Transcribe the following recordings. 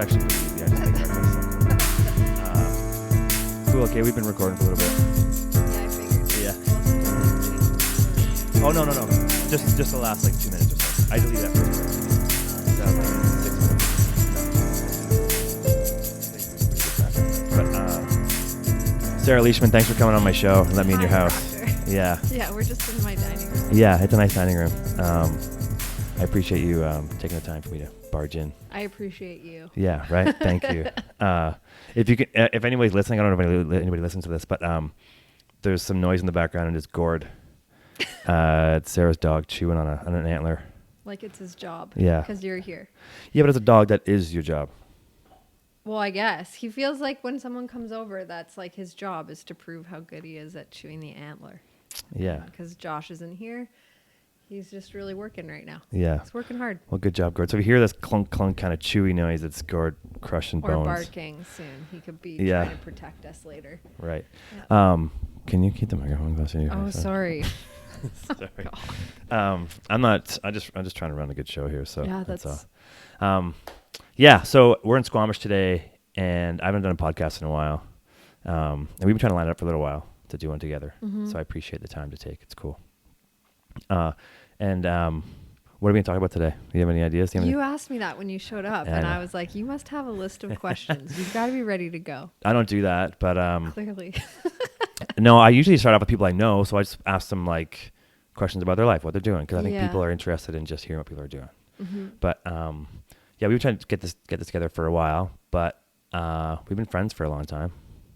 actually pretty easy. I just take breakfast. Cool. Okay, we've been recording for a little bit. Yeah, I figured. Yeah. Oh no. Just the last like 2 minutes or so. I deleted that first. That was like 6 minutes. But Sarah Leishman, thanks for coming on my show and let me in your house. Proctor. Yeah. Yeah, we're just in my dining room. Yeah, it's a nice dining room. I appreciate you taking the time for me to barge in. I appreciate you. Yeah, right. Thank you. If you can, if anybody's listening, I don't know if anybody listens to this, but there's some noise in the background and it's Gord. It's Sarah's dog chewing on an antler. Like it's his job. Yeah. Because you're here. Yeah, but it's a dog that is your job. Well, I guess. He feels like when someone comes over, that's like his job is to prove how good he is at chewing the antler. Yeah. Because Josh isn't here. He's just really working right now. Yeah. He's working hard. Well, good job, Gord. So if you hear this clunk clunk kind of chewy noise, it's Gord crushing Or bones. barking soon. He could be Yeah. trying to protect us later. Right. Yeah. Can you keep the microphone closer to you? Oh, sorry. Sorry. I'm just trying to run a good show here. So Yeah, that's all. Yeah. So we're in Squamish today, and I haven't done a podcast in a while. And we've been trying to line it up for a little while to do one together. Mm-hmm. So I appreciate the time to take. It's cool. What are we going to talk about today? Do you have any ideas? You asked me that when you showed up, Yeah, I and know. I was like, you must have a list of questions. You've got to be ready to go. I don't do that, but Clearly. no, I usually start off with people I know. So I just ask them like questions about their life, what they're doing, because I think Yeah. people are interested in just hearing what people are doing. Mm-hmm. But yeah, we've been trying to get this together for a while, but we've been friends for a long time.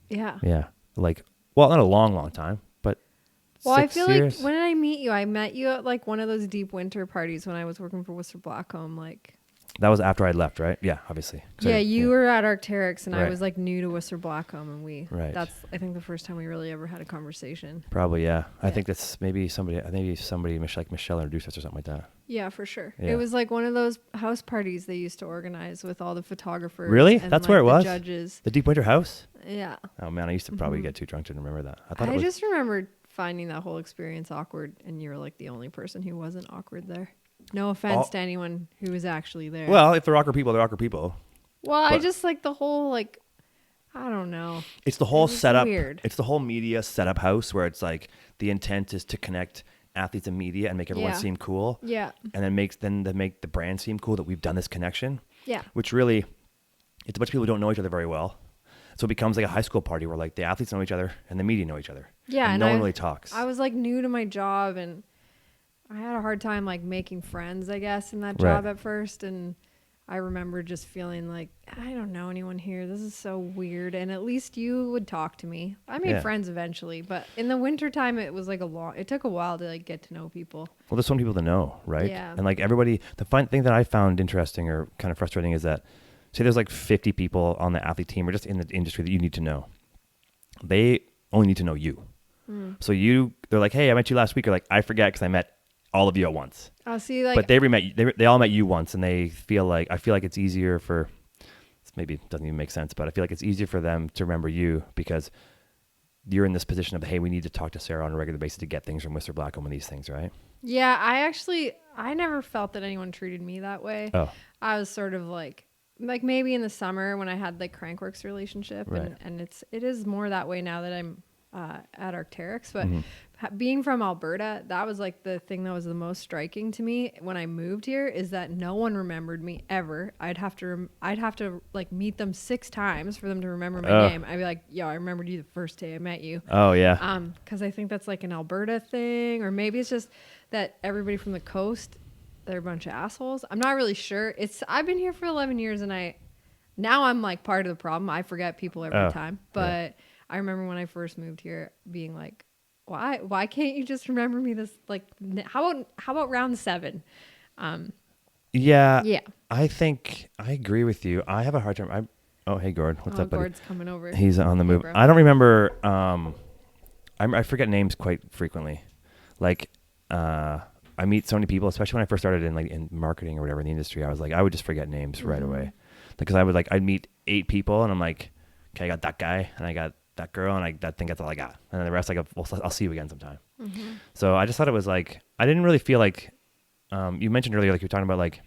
Yeah. Yeah, like not a long time, but Well, 6 I feel years. like when did I meet you? I met you at like one of those deep winter parties when I was working for Worcester Blackcomb. Like, That was after I left, right? Yeah, obviously. 'Cause yeah, I- you were at Arc'teryx, and I Right. was like new to Worcester Blackcomb, and Right. that's I think the first time we really ever had a conversation. Probably, yeah. I Yeah. think that's maybe somebody like Michelle introduced us or something like that. Yeah, for sure. Yeah. It was like one of those house parties they used to organize with all the photographers. Really? And, That's like, where it the was? judges. The Deep Winter House? Yeah. Oh man, I used to probably Mhm. get too drunk to remember that. I thought I it was. just remember finding that whole experience awkward, and you were like the only person who wasn't awkward there. No offense to anyone who was actually there. Well, if they're awkward people, they're awkward people. Well, I but- just like the whole like, I don't know. It's the whole It was setup. weird. It's the whole media setup house where it's like the intent is to connect athletes and media and make everyone Yeah. seem cool, Yeah. and then make the brand seem cool that we've done this connection. Yeah. Which really, it's a bunch of people who don't know each other very well. So it becomes like a high school party where like the athletes know each other and the media know each other. Yeah, and and no one I- really talks. I was like new to my job, and I had a hard time like making friends, I guess, in that Right. job at first. And I remember just feeling like, I don't know anyone here. This is so weird. And at least you would talk to me. I made Yeah. friends eventually, but in the wintertime, it was like it took a while to like get to know people. Well, there's so many people to know, right? Yeah. And like everybody, the fun thing that I found interesting or kind of frustrating is that, say there's like 50 people on the athlete team or just in the industry that you need to know. They only need to know you. So they're like, hey, I met you last week. Or like, I forget because I met all of you at once. I'll see like, But they all met you once, and I feel like it's easier for, this maybe doesn't even make sense, but I feel like it's easier for them to remember you because you're in this position of, hey, we need to talk to Sarah on a regular basis to get things from Worcester Blackcomb and these things, right? yeah, I never felt that anyone treated me that way. Oh, I was sort of like maybe in the summer when I had like Crankworks relationship, Right. and it is more that way now that I'm at Arc'teryx. But Mhm. being from Alberta, that was like the thing that was the most striking to me when I moved here is that no one remembered me ever. I'd have to like meet them 6 times for them to remember my name. I'd be like, yo, I remembered you the first day I met you. Oh yeah. Because I think that's like an Alberta thing, or maybe it's just that everybody from the coast, they're a bunch of assholes. I'm not really sure. I've been here for 11 years, and now I'm like part of the problem. I forget people every time. But I remember when I first moved here being like, why can't you just remember me this, like, how about round 7? Yeah. Yeah. I think I agree with you. I have a hard time. Oh, hey, Gord. What's up, buddy? Gord's coming over. He's on the Hey, move. bro. I don't remember. I forget names quite frequently. Like, I meet so many people, especially when I first started in marketing or whatever in the industry. I was like, I would just forget names right away, because I'd meet 8 people and I'm like, okay, I got that guy and I got that girl and I think that's all I got, and then the rest I'll see you again sometime. So I just thought it was like, I didn't really feel like, you mentioned earlier, like you were talking about like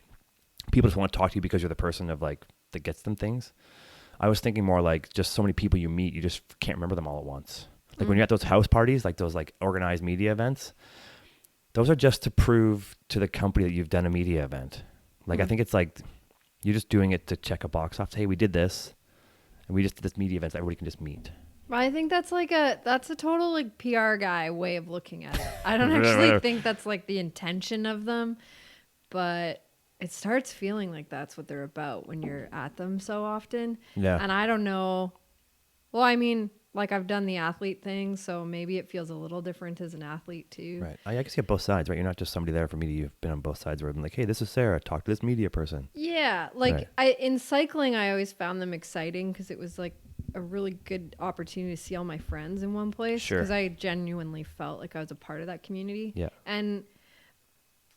people just want to talk to you because you're the person of like that gets them things. I was thinking more like just so many people you meet, you just can't remember them all at once. Like when you're at those house parties, like those like organized media events, those are just to prove to the company that you've done a media event. Like I think it's like you're just doing it to check a box off. Hey, we did this, and we just did this media event so everybody can just meet. I think that's a total like PR guy way of looking at it. I don't actually think that's like the intention of them, but it starts feeling like that's what they're about when you're at them so often. Yeah. And I don't know. Well, I mean, like I've done the athlete thing, so maybe it feels a little different as an athlete too. Right. I guess you have both sides, right? You're not just somebody there for media. You've been on both sides where I'm like, hey, this is Sarah. Talk to this media person. Yeah. Like in cycling, I always found them exciting because it was like a really good opportunity to see all my friends in one place. Sure. Because I genuinely felt like I was a part of that community. Yeah. And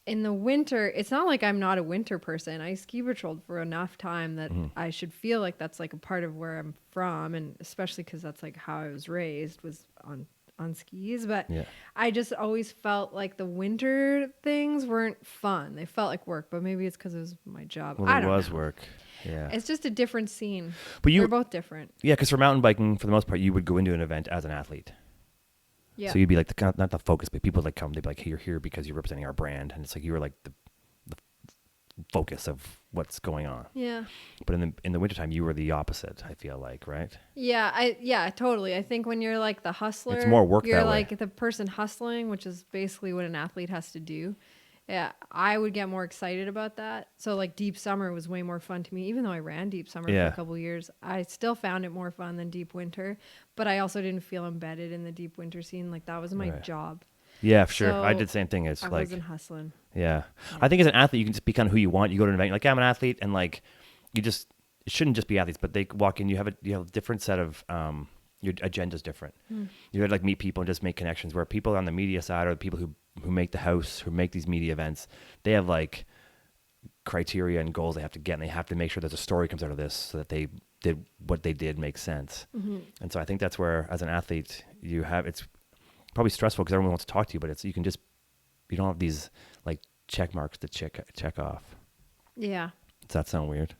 in the winter, it's not like I'm not a winter person. I ski patrolled for enough time that I should feel like that's like a part of where I'm from, and especially because that's like how I was raised, was on skis. But I just always felt like the winter things weren't fun. They felt like work, but maybe it's because it was my job. Well, it was work. Yeah. It's just a different scene. But They're both different. Yeah, because for mountain biking, for the most part, you would go into an event as an athlete. Yeah. So you'd be like not the focus, but people like come. They'd be like, "Hey, you're here because you're representing our brand," and it's like you were like the focus of what's going on. Yeah. But in the wintertime, you were the opposite. I feel like, right? Yeah, totally. I think when you're like the hustler, it's more work. You're that like way. the person hustling, which is basically what an athlete has to do. Yeah, I would get more excited about that. So like deep summer was way more fun to me, even though I ran deep summer for a couple of years. I still found it more fun than deep winter, but I also didn't feel embedded in the deep winter scene. Like that was my job. Yeah, for sure. So I did the same thing. It's I like wasn't hustling. Yeah. I think as an athlete, you can just be kind of who you want. You go to an event, you're like, yeah, I'm an athlete, and like you just it shouldn't just be athletes, but they walk in. You have a different set of your agenda's different. You gotta like meet people and just make connections. Where people on the media side or the people who make the house, who make these media events, they have like criteria and goals they have to get, and they have to make sure that a story comes out of this so that they did what they did makes sense. And so I think that's where, as an athlete, it's probably stressful because everyone wants to talk to you, but you don't have these like check marks to check off. Yeah. Does that sound weird?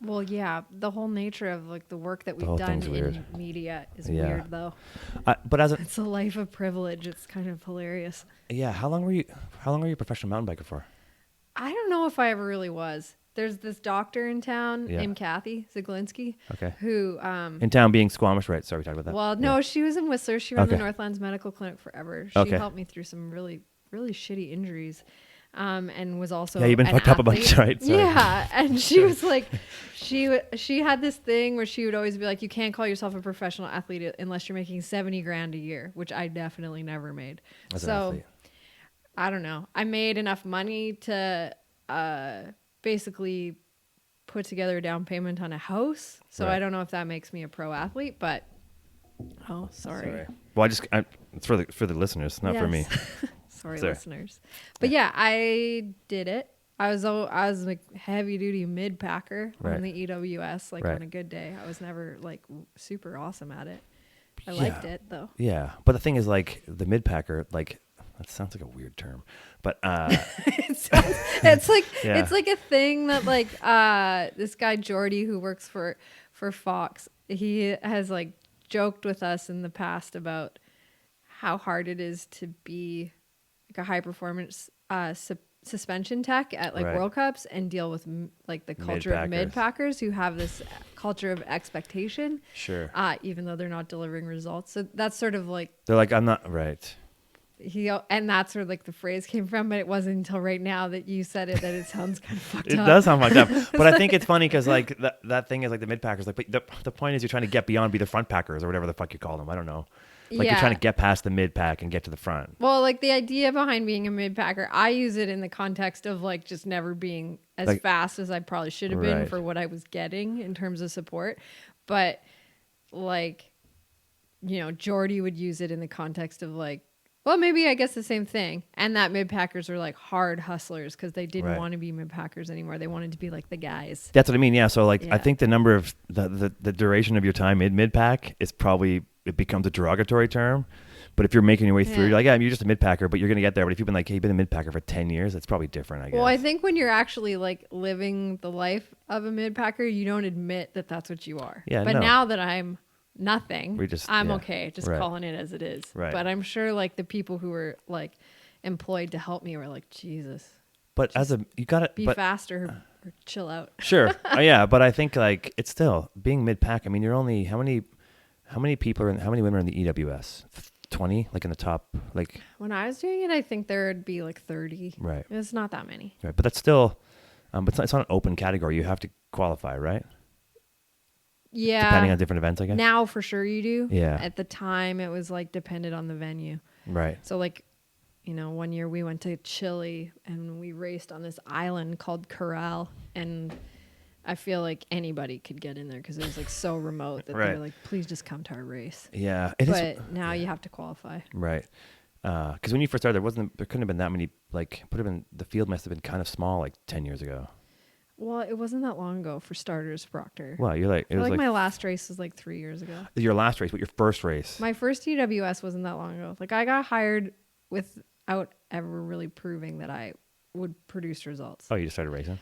Well, yeah, the whole nature of like the work that we've done in media is weird though. But it's a life of privilege. It's kind of hilarious. Yeah. How long were you a professional mountain biker for? I don't know if I ever really was. There's this doctor in town named Kathy Zaglinski. Okay. Who in town being Squamish, right? Sorry, we talked about that. Well, no, she was in Whistler. She ran the Northlands Medical Clinic forever. She helped me through some really, really shitty injuries. And was also you've been fucked up a bunch, right? Sorry. Yeah, and she was like, she had this thing where she would always be like, you can't call yourself a professional athlete unless you're making $70,000 a year, which I definitely never made. As an athlete. I don't know. I made enough money to basically put together a down payment on a house. So I don't know if that makes me a pro athlete, but sorry. Well, it's for the listeners, not for me. Sorry, listeners. But yeah, I did it. I was like heavy duty mid packer on the EWS, like on a good day. I was never like super awesome at it. I liked it though. Yeah. But the thing is, like the mid packer, like that sounds like a weird term, but it's like a thing that like this guy Jordy who works for Fox, he has like joked with us in the past about how hard it is to be like a high performance suspension tech at like World Cups and deal with like the culture of mid packers who have this culture of expectation. Sure. Even though they're not delivering results. So that's sort of like they're like, I'm not right. And that's where like the phrase came from, but it wasn't until right now that you said it that it sounds kind of fucked up. It does sound fucked up, but I think it's funny because like that thing is like the mid packers. Like, but the point is you're trying to get beyond, be the front packers or whatever the fuck you call them. I don't know. Like you're trying to get past the mid pack and get to the front. Well, like the idea behind being a mid packer, I use it in the context of like just never being as fast as I probably should have been for what I was getting in terms of support. But like, Jordy would use it in the context of like, well, maybe I guess the same thing. And that mid packers are like hard hustlers because they didn't want to be mid packers anymore. They wanted to be like the guys. That's what I mean. Yeah. So like, I think the number of the duration of your time in mid pack is probably, it becomes a derogatory term But if you're making your way through, Yeah. you're like, yeah, you're just a mid packer, but you're gonna get there. But if you've been like, hey, you've been a mid packer for 10 years, it's probably different. I guess. Well, I think when you're actually like living the life of a mid packer, you don't admit that that's what you are. Yeah, But no. now that I'm nothing, I'm yeah. okay, just Right. calling it as it is. Right. But I'm sure like the people who were like employed to help me were like, Jesus, But as a you gotta be but faster or chill out. sure, yeah. But I think like it's still being mid pack. I mean, you're only how many people are how many women are in the EWS? 20, like in the top, like When I was doing it, I think there would be like 30. right. It's not that many. Right, but that's still, but it's not an open category. You have to qualify, right? Yeah. Depending on different events, I guess. Now for sure you do. Yeah. At the time, it was like depended on the venue. Right. So like, you know, one year we went to Chile and we raced on this island called Corral, and I feel like anybody could get in there because it was like so remote that they Right. were like, please just come to our race. Yeah. But now you have to qualify. Right. Because when you first started, there couldn't have been that many. Like, the field must have been kind of small, like 10 years ago. Well, it wasn't that long ago for starters, Proctor. Well, you're like I feel like my last race was like 3 years ago. your last race, but your first race. My first EWS wasn't that long ago. Like I got hired without ever really proving that I would produce results. Oh, you just started racing.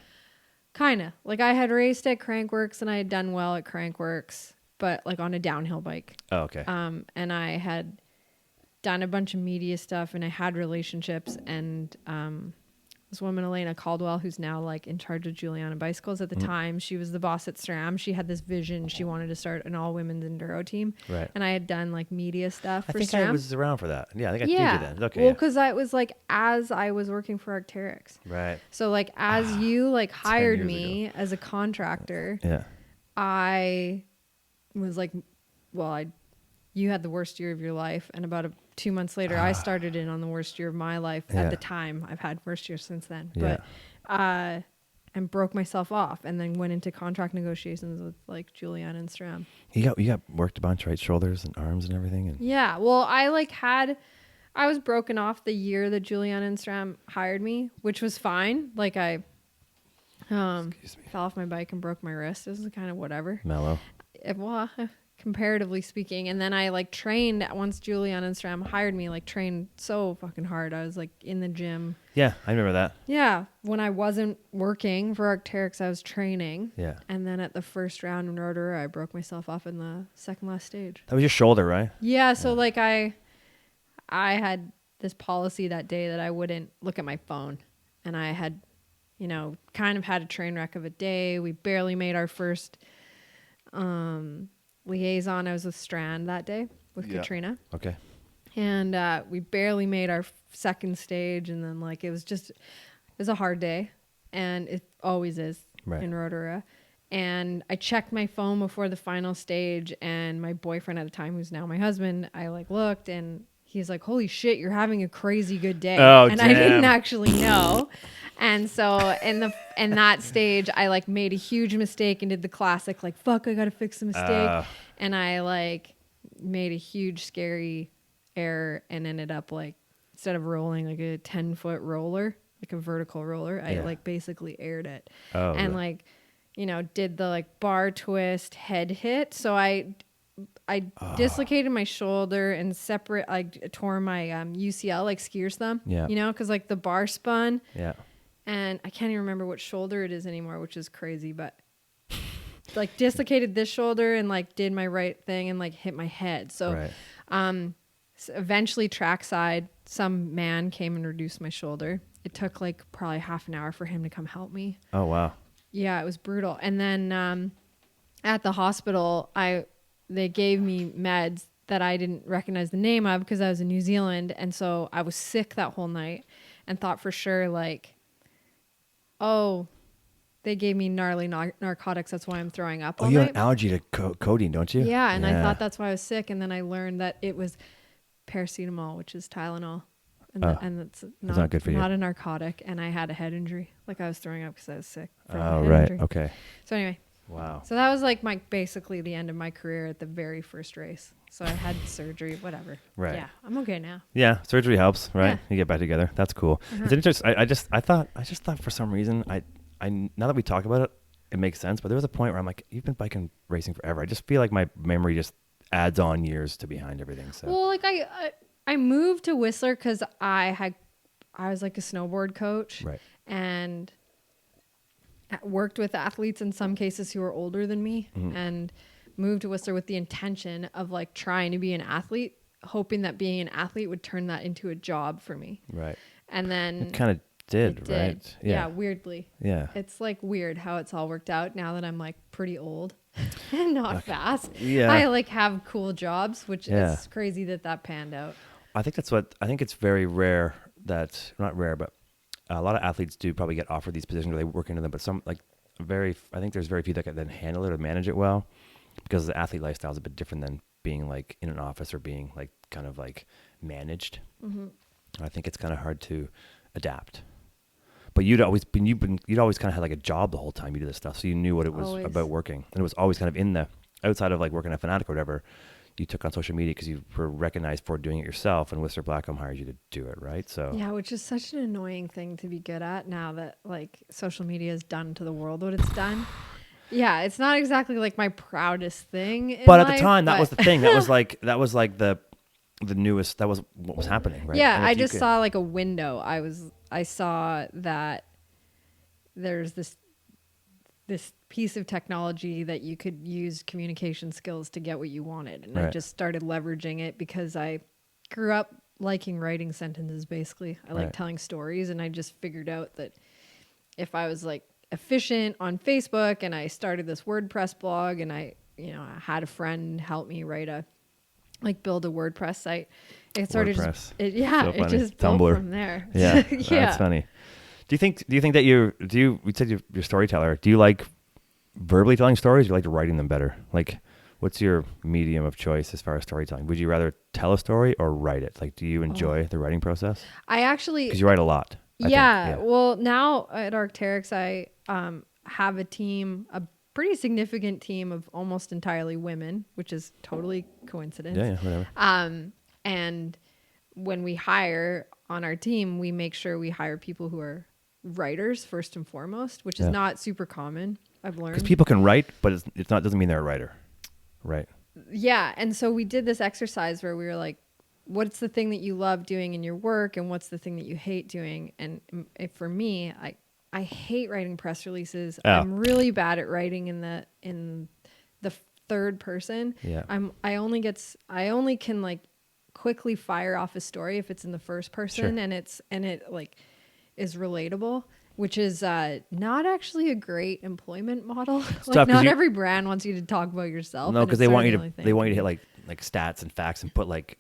Kind of. Like I had raced at Crankworks and I had done well at Crankworks, but like on a downhill bike. Oh, okay. And I had done a bunch of media stuff and I had relationships, and this woman, Elena Caldwell, who's now like in charge of Juliana Bicycles, at the time, she was the boss at SRAM. She had this vision. She wanted to start an all women's enduro team. Right. And I had done like media stuff I for think SRAM. I was around for that. Yeah, I think I Yeah. did that. Okay. Well, Yeah. because I was like, as I was working for Arc'teryx. Right. So like, as you like hired years me as a contractor, Yeah. I was like, well, you had the worst year of your life. And about 2 months later, I started in on the worst year of my life Yeah. at the time. I've had worst years since then. Yeah. But, and broke myself off and then went into contract negotiations with like Juliana and SRAM. You got worked a bunch, right? Shoulders and arms and everything. And Yeah. Well, I was broken off the year that Juliana and SRAM hired me, which was fine. Like I fell off my bike and broke my wrist. This is kind of whatever. mellow. Well, comparatively speaking. And then I like trained once Juliana and SRAM hired me, like trained so fucking hard. I was like in the gym. Yeah, I remember that. Yeah. When I wasn't working for Arc'teryx, I was training. Yeah. And then at the first round in Rotorua, I broke myself off in the second last stage. That was your shoulder, right? Yeah. So like I had this policy that day that I wouldn't look at my phone, and I had, kind of had a train wreck of a day. We barely made our first liaison. I was with Strand that day with Katrina, Okay. and we barely made our second stage, and then like it was a hard day, and it always is Right. in Rotorua. And I checked my phone before the final stage, and my boyfriend at the time, who's now my husband, I like looked, and he's like, "Holy shit, you're having a crazy good day." Oh, and I didn't damn. actually know. And so in that stage, I like made a huge mistake and did the classic like, "Fuck, I gotta fix the mistake," and I like made a huge scary error and ended up like, instead of rolling like a 10-foot roller, like a vertical roller, I like basically aired it, and like, did the like bar twist head hit. So I dislocated my shoulder and I tore my UCL, like skier's thumb. Yeah. Because like the bar spun. Yeah. And I can't even remember what shoulder it is anymore, which is crazy. But like dislocated this shoulder and like did my right thing and like hit my head. So, Right. so eventually trackside, some man came and reduced my shoulder. It took like probably half an hour for him to come help me. Oh, wow. Yeah, it was brutal. And then at the hospital, they gave me meds that I didn't recognize the name of because I was in New Zealand. And so I was sick that whole night and thought for sure like, oh, they gave me gnarly narcotics. That's why I'm throwing up all You have night. an allergy to codeine, don't you? Yeah, and I thought that's why I was sick. And then I learned that it was paracetamol, which is Tylenol. And it's not good for you. Not a narcotic. And I had a head injury. Like I was throwing up because I was sick. From a Oh, head right. injury. Okay. So anyway. Wow. So that was like basically the end of my career at the very first race. So I had surgery, whatever. Right. Yeah, I'm okay now. Yeah, surgery helps, right? Yeah. You get back together. That's cool. It's interesting. I just thought for some reason I now that we talk about it, it makes sense. But there was a point where I'm like, you've been biking racing forever. I just feel like my memory just adds on years to behind everything. So Well, like I moved to Whistler because I was like a snowboard coach, Right. and worked with athletes in some cases who were older than me, and moved to Whistler with the intention of like trying to be an athlete, hoping that being an athlete would turn that into a job for me. Right. And then It kind of did, it did. right? Yeah, weirdly. Yeah. It's like weird how it's all worked out now that I'm like pretty old and not fast. Yeah. I like have cool jobs, which Yeah. is crazy that panned out. I think it's very rare that, not rare, but a lot of athletes do probably get offered these positions where they work into them, but some like I think there's very few that can then handle it or manage it well, because the athlete lifestyle is a bit different than being like in an office or being like kind of like managed. I think it's kind of hard to adapt. But you'd always kind of had like a job the whole time you did this stuff, so you knew what it was Always. about working, and it was always kind of in the outside of like working at Fanatic or whatever. You took on social media because you were recognized for doing it yourself, and Whistler Blackcomb hired you to do it, right? So Yeah, which is such an annoying thing to be good at now that like social media has done to the world what it's done. Yeah, it's not exactly like my proudest thing in but at life, the time, that but- was the thing. That was like the newest. That was what was happening, right? Yeah, And if I you just could- saw like a window. I saw that there's this piece of technology that you could use communication skills to get what you wanted. And I Right. just started leveraging it because I grew up liking writing sentences, basically. I like Right. telling stories, and I just figured out that if I was like efficient on Facebook and I started this WordPress blog, and I had a friend help me build a WordPress site. It sort of WordPress. it So funny. just built Tumblr. from there. Yeah, Yeah. that's funny. Do you think that you said you're a storyteller? Do you like verbally telling stories, or you like writing them better? Like, what's your medium of choice as far as storytelling? Would you rather tell a story or write it? Like, do you enjoy the writing process? I actually Because you write a lot. I think. Yeah. Well, now at Arc'teryx, I have a pretty significant team of almost entirely women, which is totally coincidence. Yeah, whatever. And when we hire on our team, we make sure we hire people who are writers first and foremost, which is Yeah. not super common. I've learned. Because people can write, but it's not doesn't mean they're a writer, right? Yeah. And so we did this exercise where we were like, what's the thing that you love doing in your work, and what's the thing that you hate doing? And for me, I hate writing press releases. Oh. I'm really bad at writing in the third person. Yeah. I only can like quickly fire off a story if it's in the first person, Sure. and it like is relatable, which is not actually a great employment model. tough Like 'cause not you- every brand wants you to talk about yourself. No, and because it's they sort want of you the only to thing. hit like stats and facts and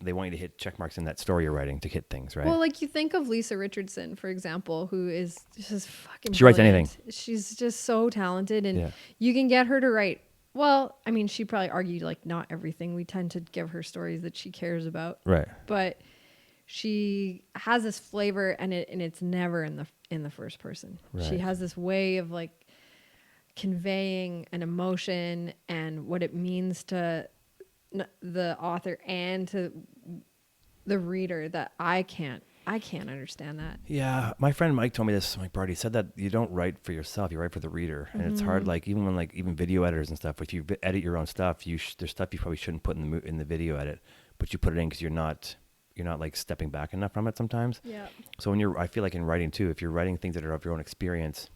they want you to hit check marks in that story you're writing to hit things, right? Well, like you think of Lisa Richardson, for example, who is just fucking She writes brilliant. anything. She's just so talented, and Yeah. you can get her to write. Well, I mean, she probably argued like not everything. We tend to give her stories that she cares about, Right. but she has this flavor, and it's never in the first person. She Right. has this way of like conveying an emotion and what it means to the author and to the reader that I can't understand that. Yeah, my friend Mike told me this. Mike Barty said that you don't write for yourself; you write for the reader, and it's hard. Like even when even video editors and stuff, if you edit your own stuff, there's stuff you probably shouldn't put in the video edit, but you put it in because you're not like stepping back enough from it sometimes. Yeah. So I feel like in writing too, if you're writing things that are of your own experience,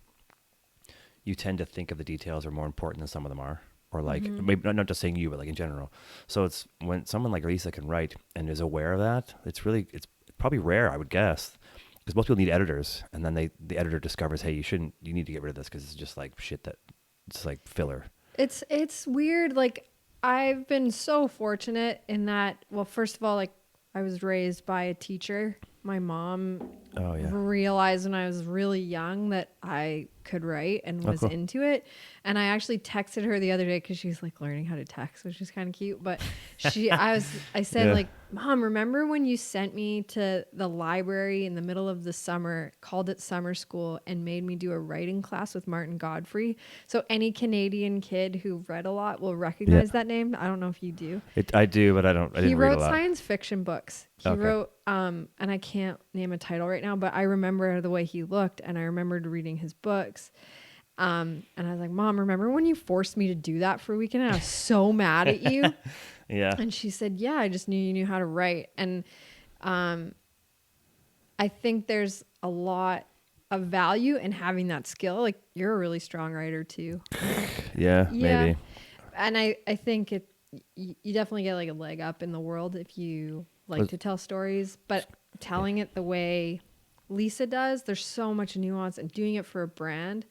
you tend to think of the details are more important than some of them are. Or like, maybe not just saying you, but like in general. So it's when someone like Lisa can write and is aware of that, it's probably rare, I would guess, because most people need editors, and then the editor discovers, hey, you need to get rid of this because it's just like shit that it's like filler. It's weird. Like I've been so fortunate in that. Well, first of all, like I was raised by a teacher. My mom Oh yeah. realized when I was really young that I could write and was cool. into it. And I actually texted her the other day because she's like learning how to text, which is kind of cute. But I said Yeah. like, Mom, remember when you sent me to the library in the middle of the summer, called it summer school, and made me do a writing class with Martin Godfrey? So any Canadian kid who read a lot will recognize that name. I don't know if you do. I do, but I didn't He read wrote a lot. science fiction books. He Okay. wrote, and I can't name a title right now, but I remember the way he looked, and I remembered reading his books. And I was like, Mom, remember when you forced me to do that for a weekend? And I was so mad at you. Yeah. And she said, yeah, I just knew you knew how to write. And I think there's a lot of value in having that skill. Like you're a really strong writer too. Yeah, Yeah. maybe. And I think you definitely get like a leg up in the world if you like to tell stories, but telling it the way Lisa does, there's so much nuance, and doing it for a brand,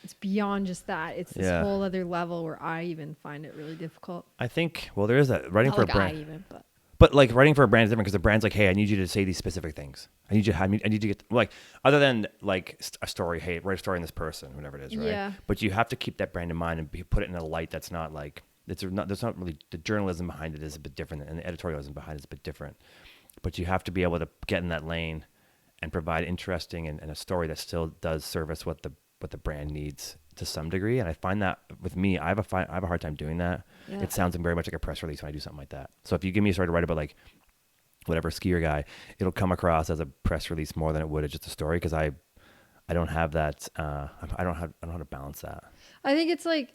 it's beyond just that. It's this whole other level where I even find it really difficult. I think, well, there is that writing Not for like a brand. I even, But like writing for a brand is different because the brand's like, hey, I need you to say these specific things. I need you to get like, other than like a story. Hey, write a story on this person, whatever it is, right? Yeah. But you have to keep that brand in mind and put it in a light that's not like there's not really the journalism behind it is a bit different and the editorialism behind it is a bit different. But you have to be able to get in that lane and provide interesting and a story that still does service what the brand needs to some degree. And I find that with me, I have a hard time doing that. Yeah. It sounds very much like a press release when I do something like that. So if you give me a story to write about like whatever skier guy, it'll come across as a press release more than it would as just a story because I don't have that. I don't know how to balance that. I think it's like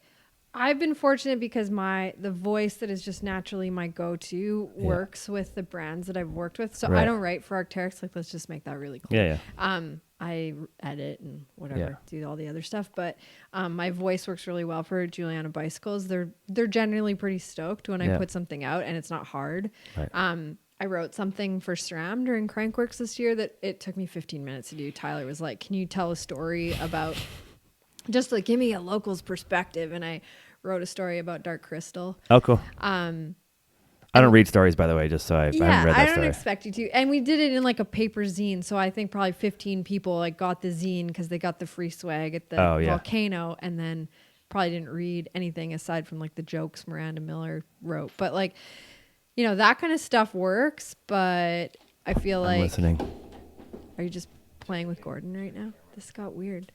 I've been fortunate because the voice that is just naturally my go-to works with the brands that I've worked with. So I don't write for Arc'teryx. Like, let's just make that really clear. Yeah. I edit and whatever, do all the other stuff. But my voice works really well for Juliana Bicycles. They're generally pretty stoked when I put something out and it's not hard. Right. I wrote something for SRAM during Crankworks this year that it took me 15 minutes to do. Tyler was like, can you tell a story about just like give me a local's perspective? And I wrote a story about Dark Crystal. Oh, cool. I don't read stories, by the way, just so I haven't read that I don't story. expect you to. And we did it in like a paper zine. So I think probably 15 people like got the zine because they got the free swag at the volcano and then probably didn't read anything aside from like the jokes Miranda Miller wrote. But like, you know, that kind of stuff works. But I feel like... I'm listening. Are you just playing with Gordon right now? This got weird.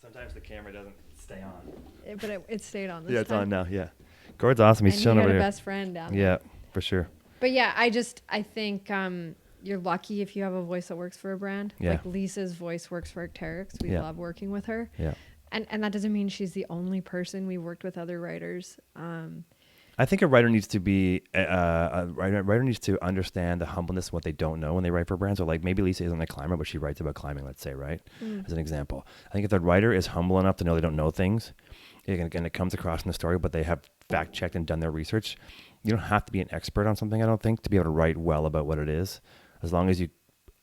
Sometimes the camera doesn't stay on. But it stayed on this Yeah, it's time. on now, yeah. Gord's awesome. He's and chilling over you here. got a best friend down there. Yeah, for sure. But yeah, I think you're lucky if you have a voice that works for a brand. Yeah. Like Lisa's voice works for Arc'teryx. We love working with her. Yeah. And that doesn't mean she's the only person. We worked with other writers. I think a writer needs to be a writer needs to understand the humbleness of what they don't know when they write for brands. Or like maybe Lisa isn't a climber, but she writes about climbing, let's say, right? As an example. I think if the writer is humble enough to know they don't know things, again, it comes across in the story, but they have fact checked and done their research. You don't have to be an expert on something, I don't think, to be able to write well about what it is. As long as you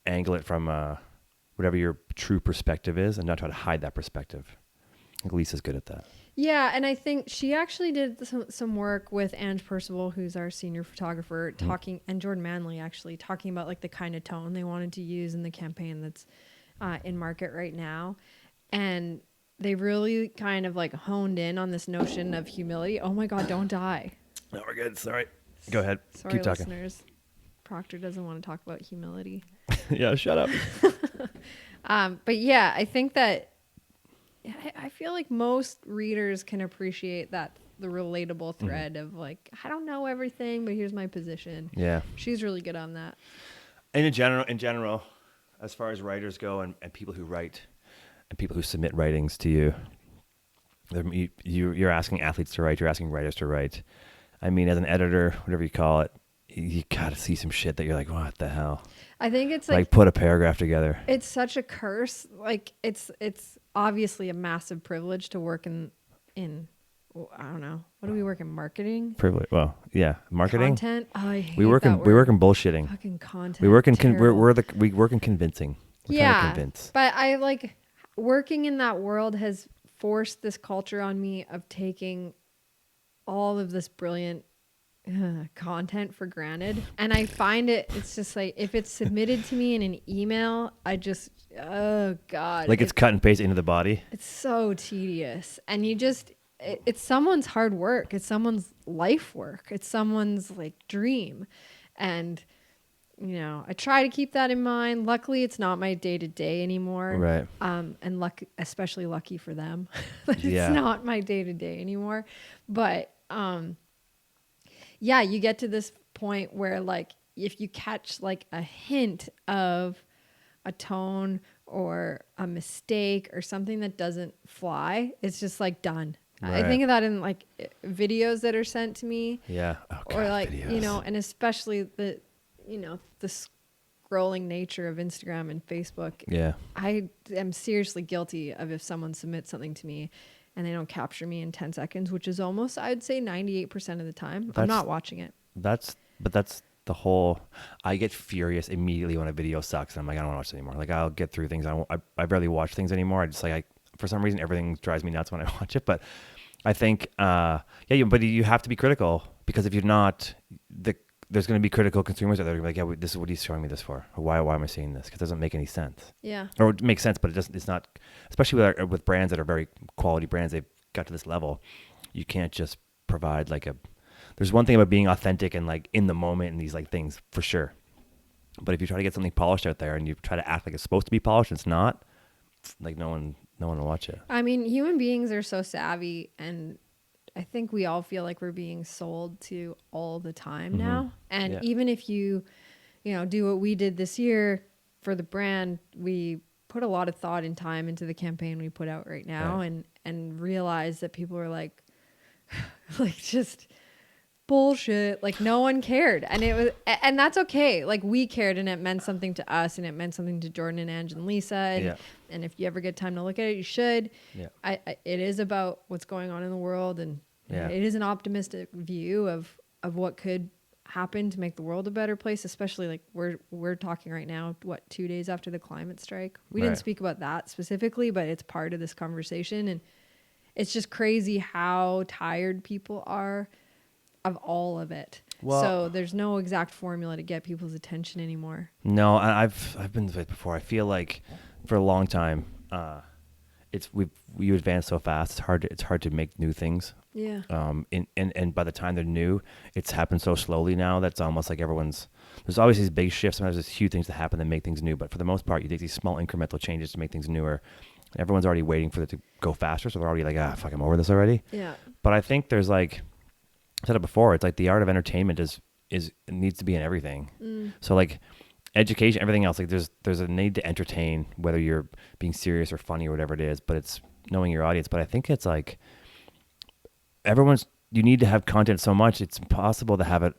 angle it from whatever your true perspective is and not try to hide that perspective. I think Lisa's good at that. Yeah, and I think she actually did some work with Ange Percival, who's our senior photographer, talking, and Jordan Manley actually talking about like the kind of tone they wanted to use in the campaign that's in market right now. And they really kind of like honed in on this notion of humility. Oh my God, don't die. No, we're good. Sorry. Go ahead. Sorry, Keep talking. listeners. Proctor doesn't want to talk about humility. Yeah, shut up. But yeah, I think that I feel like most readers can appreciate that the relatable thread of like, I don't know everything, but here's my position. Yeah. She's really good on that. And in general, as far as writers go and people who write and people who submit writings to you, you're asking athletes to write, you're asking writers to write. I mean, as an editor, whatever you call it, you gotta see some shit that you're like, what the hell? I think it's like put a paragraph together. It's such a curse. Like it's obviously a massive privilege to work in I don't know. What do we work in? Marketing? Privilege. Well, yeah, marketing. Content. Oh, I hate we work in bullshitting. Fucking content. We work in we work in convincing. We're trying to convince. But I like working in that world has forced this culture on me of taking all of this brilliant content for granted, and I find it's just like if it's submitted to me in an email, I just oh God, like it's cut and paste into the body. It's so tedious, and you just it's someone's hard work, it's someone's life work, it's someone's like dream, and you know I try to keep that in mind. Luckily, it's not my day to day anymore, right? And especially lucky for them, that it's not my day to day anymore, but yeah, you get to this point where like if you catch like a hint of a tone or a mistake or something that doesn't fly, it's just like done. I think of that in like videos that are sent to me. Yeah. Oh, God, Or like, videos. and especially the scrolling nature of Instagram and Facebook. Yeah. I am seriously guilty of if someone submits something to me and they don't capture me in 10 seconds, which is almost, I'd say 98% of the time, I'm not watching it. That's the whole, I get furious immediately when a video sucks and I'm like, I don't want to watch it anymore. Like I'll get through things. I barely watch things anymore. I just like, for some reason, everything drives me nuts when I watch it. But I think, but you have to be critical, because if you're not, there's going to be critical consumers that are like, yeah, this is what he's showing me this for. Why am I seeing this? Because it doesn't make any sense. Yeah. Or it makes sense, but it doesn't. It's not, especially with brands that are very quality brands. They've got to this level. You can't just provide like there's one thing about being authentic and like in the moment and these like things for sure. But if you try to get something polished out there and you try to act like it's supposed to be polished, it's not. Like no one will watch it. I mean, human beings are so savvy, and I think we all feel like we're being sold to all the time now. And even if you do what we did this year for the brand, we put a lot of thought and time into the campaign we put out right now, and realize that people are like just bullshit. Like no one cared, and that's okay. Like we cared, and it meant something to us, and it meant something to Jordan and Ange and Lisa. And if you ever get time to look at it, you should. Yeah. It is about what's going on in the world, and it is an optimistic view of what could happen to make the world a better place. Especially like we're talking right now, 2 days after the climate strike. We didn't speak about that specifically, but it's part of this conversation, and it's just crazy how tired people are of all of it. Well, so there's no exact formula to get people's attention anymore. No, I've been with it before. I feel like for a long time, we advance so fast. It's hard to make new things. Yeah. And by the time they're new, it's happened so slowly now that's almost like there's always these big shifts. Sometimes there's huge things that happen that make things new. But for the most part, you take these small incremental changes to make things newer. Everyone's already waiting for it to go faster, so they're already like, fuck, I'm over this already. Yeah. But I think there's like, I said it before, it's like the art of entertainment it needs to be in everything. So like education, everything else, like there's a need to entertain, whether you're being serious or funny or whatever it is, but it's knowing your audience. But I think it's like you need to have content so much, it's impossible to have it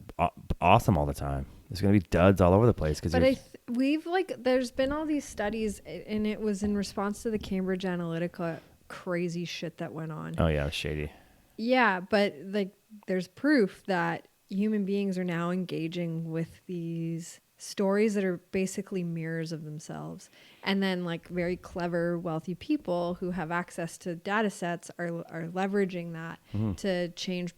awesome all the time. There's going to be duds all over the place. There's been all these studies, and it was in response to the Cambridge Analytica crazy shit that went on. Oh yeah, shady. Yeah, but like there's proof that human beings are now engaging with these stories that are basically mirrors of themselves. And then like very clever, wealthy people who have access to data sets are leveraging that to change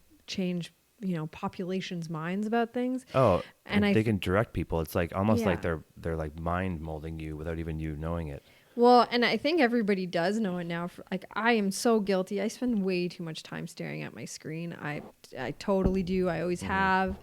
populations' minds about things. Oh, and they can direct people. It's like almost like they're like mind molding you without even you knowing it. Well, and I think everybody does know it now. Like I am so guilty. I spend way too much time staring at my screen. I totally do. I always have.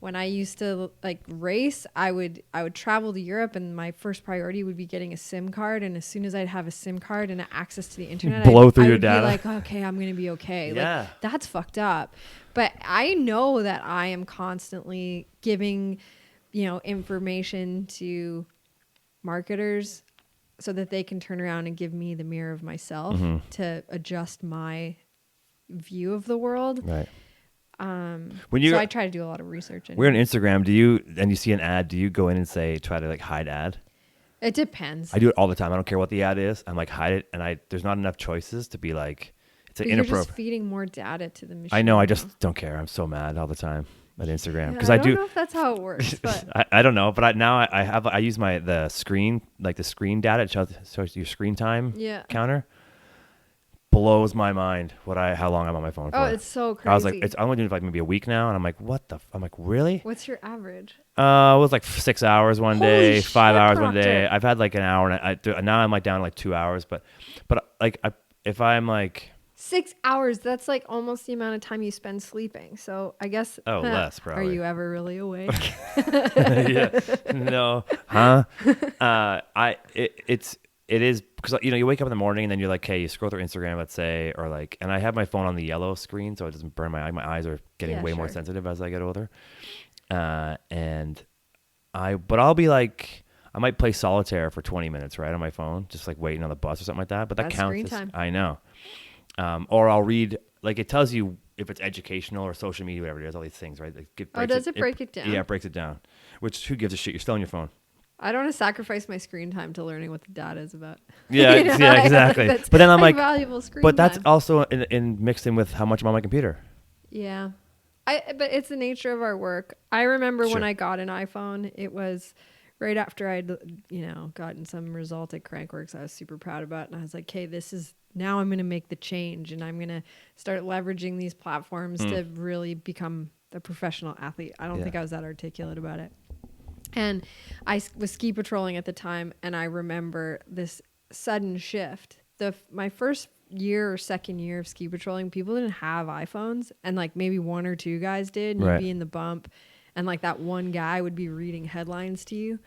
When I used to like race, I would travel to Europe, and my first priority would be getting a SIM card. And as soon as I'd have a SIM card and access to the internet, blow through your data. Be like, okay, I'm gonna be okay. Yeah. Like that's fucked up. But I know that I am constantly giving, information to marketers so that they can turn around and give me the mirror of myself to adjust my view of the world. Right. So I try to do a lot of research. We're on Instagram. And you see an ad, do you go in and try to like hide ad? It depends. I do it all the time. I don't care what the ad is. I'm like, hide it. And there's not enough choices to be like, it's inappropriate. You're just feeding more data to the machine. I know. I just don't care. I'm so mad all the time at Instagram. Because I don't know if that's how it works, but I don't know. But I use the screen, like the screen data. It shows your screen time counter. Blows my mind how long I'm on my phone for. Oh, it's so crazy. I was like, I'm only doing it for like maybe a week now, and I'm like, I'm like, really? What's your average? It was like 6 hours one day, 5 hours one Proctor. day. I've had like an hour, and now I'm like down to like 2 hours. But like if I'm like 6 hours, that's like almost the amount of time you spend sleeping. So I guess less probably. Are you ever really awake? Yeah, no, huh? It is because you wake up in the morning and then you're like, hey, you scroll through Instagram, let's say, or like, and I have my phone on the yellow screen so it doesn't burn my eye. My eyes are getting way more sensitive as I get older. But I'll be like, I might play solitaire for 20 minutes, right, on my phone, just like waiting on the bus or something like that. But that counts. Screen time. I know. Or I'll read like it tells you if it's educational or social media, whatever it is, all these things, right? Like Does it break it down? Yeah, it breaks it down. Which, who gives a shit? You're still on your phone. I don't want to sacrifice my screen time to learning what the data is about. Yeah, You know, yeah, exactly. that's But then I'm like, valuable screen but that's time. also in mixed in with how much I'm on my computer. Yeah. But it's the nature of our work. I remember when Sure. I got an iPhone, it was right after I'd, gotten some result at Crankworks I was super proud about. And I was like, okay, now I'm going to make the change and I'm going to start leveraging these platforms to really become a professional athlete. I don't think I was that articulate about it. And I was ski patrolling at the time, and I remember this sudden shift. My first year or second year of ski patrolling, people didn't have iPhones, and like maybe one or two guys did, and Right. you'd be in the bump, and like that one guy would be reading headlines to you.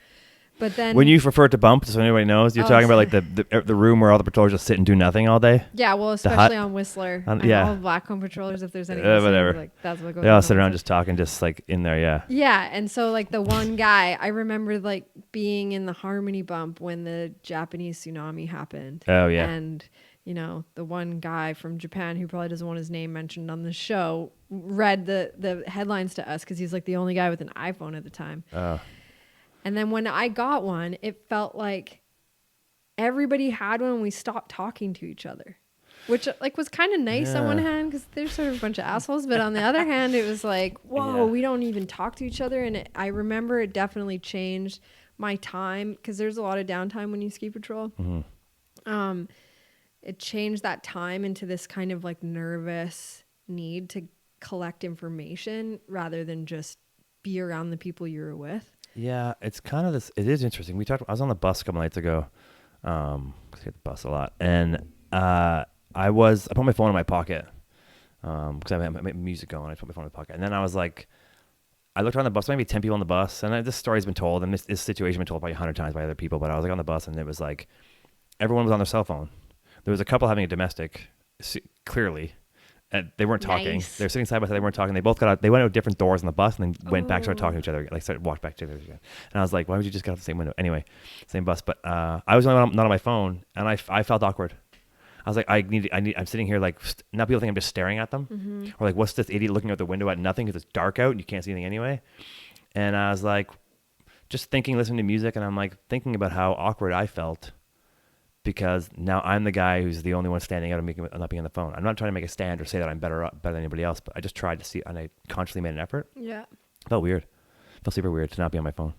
But then When you refer to bump, so anybody knows, you're talking about like the room where all the patrollers just sit and do nothing all day. yeah, well, especially on Whistler, yeah. all Blackcomb patrollers, if there's any Whatever. like that's what goes They all on sit on around Whistler. just talking, just like in there, yeah. Yeah, and so like the one guy, I remember like being in the Harmony bump when the Japanese tsunami happened. Oh, yeah. And the one guy from Japan who probably doesn't want his name mentioned on the show read the headlines to us because he's like the only guy with an iPhone at the time. Oh. And then when I got one, it felt like everybody had one and we stopped talking to each other. Which like was kind of nice on one hand because they're sort of a bunch of assholes, but on the other hand, it was like, whoa, we don't even talk to each other. And I remember it definitely changed my time because there's a lot of downtime when you ski patrol. Mm-hmm. It changed that time into this kind of like nervous need to collect information rather than just be around the people you were with. Yeah, it's kind of this. It is interesting. I was on the bus a couple nights ago. 'Cause I get the bus a lot, and I put my phone in my pocket because I had my music going. I put my phone in my pocket, and then I was like, I looked around the bus, maybe 10 people on the bus, and this story's been told, and this situation been told probably 100 times by other people. But I was like on the bus, and it was like everyone was on their cell phone. There was a couple having a domestic, clearly. And they weren't talking. Nice. They were sitting side by side. They weren't talking. They both got out. They went out different doors on the bus and then went back, started talking to each other. Like walked back to each other again. And I was like, why would you just get out the same window? Anyway, same bus. But I was not on my phone, and I felt awkward. I was like, I'm sitting here like, now people think I'm just staring at them, or like, what's this idiot looking out the window at nothing because it's dark out and you can't see anything anyway. And I was like, just thinking, listening to music, and I'm like thinking about how awkward I felt. Because now I'm the guy who's the only one standing out and not being on the phone. I'm not trying to make a stand or say that I'm better than anybody else, but I just tried to see, and I consciously made an effort. Yeah. It felt weird. It felt super weird to not be on my phone.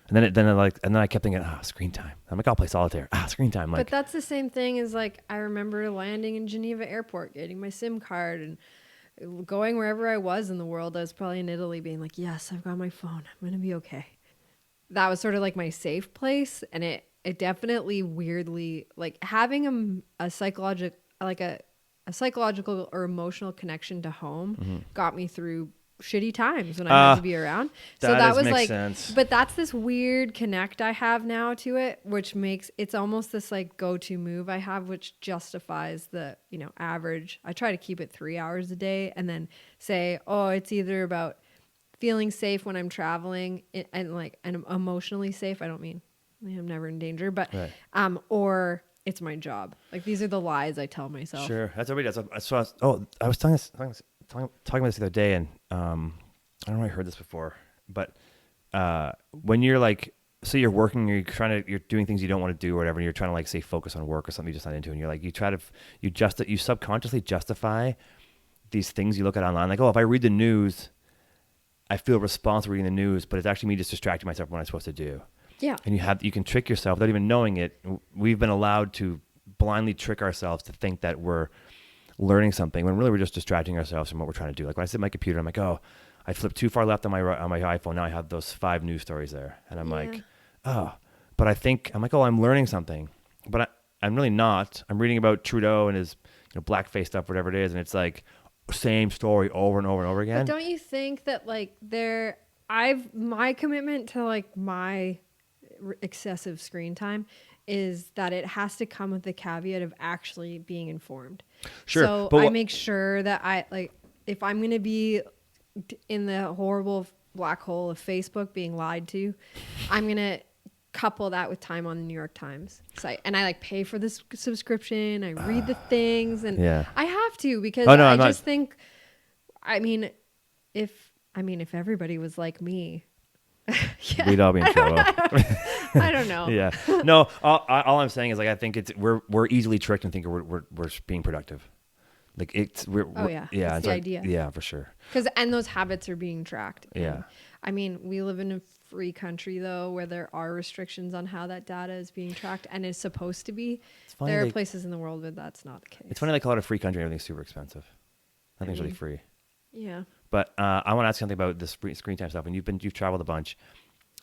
And then I kept thinking, screen time. I'm like, I'll play solitaire. Screen time. Like, but that's the same thing as like, I remember landing in Geneva airport, getting my SIM card and going wherever I was in the world. I was probably in Italy being like, yes, I've got my phone. I'm going to be okay. That was sort of like my safe place. And it definitely weirdly, like having a psychological or emotional connection to home got me through shitty times when I had to be around. So that was like, sense. but that's this weird connect I have now to it, which makes it's almost this like go-to move I have, which justifies the, average. I try to keep it 3 hours a day and then say, it's either about feeling safe when I'm traveling and emotionally safe. I don't mean I'm never in danger, but, right. Or it's my job. Like these are the lies I tell myself. Sure. That's what everybody does. I was talking about this the other day, and I don't know if I heard this before, but when you're like, say you're working, you're doing things you don't want to do or whatever, and you're trying to like say focus on work or something you're just not into, and you're like, you subconsciously justify these things you look at online, like, if I read the news, I feel responsible reading the news, but it's actually me just distracting myself from what I'm supposed to do. Yeah. And you can trick yourself without even knowing it. We've been allowed to blindly trick ourselves to think that we're learning something when really we're just distracting ourselves from what we're trying to do. Like when I sit at my computer, I'm like, I flipped too far left on my iPhone. Now I have those 5 news stories there. And I'm like, but I'm like, I'm learning something. But I'm really not. I'm reading about Trudeau and his blackface stuff, whatever it is. And it's like same story over and over and over again. But don't you think that like my commitment to like my excessive screen time is that it has to come with the caveat of actually being informed. Sure. So I make sure that if I'm going to be in the horrible black hole of Facebook being lied to, I'm going to couple that with time on the New York Times site, and I like pay for this subscription. I read the things, and I have to because I just think, I mean, if everybody was like me, we'd all be in trouble. I don't know. Yeah. No, all I'm saying is like I think we're easily tricked and think we're being productive. Like it's that's the idea. Yeah, for sure. And those habits are being tracked. Yeah. And, I mean, we live in a free country though, where there are restrictions on how that data is being tracked and is supposed to be. There are places in the world where that's not the case. It's funny they call it a free country. Everything's super expensive. Nothing's really free. Yeah. But I want to ask something about the screen time stuff. And you've traveled a bunch,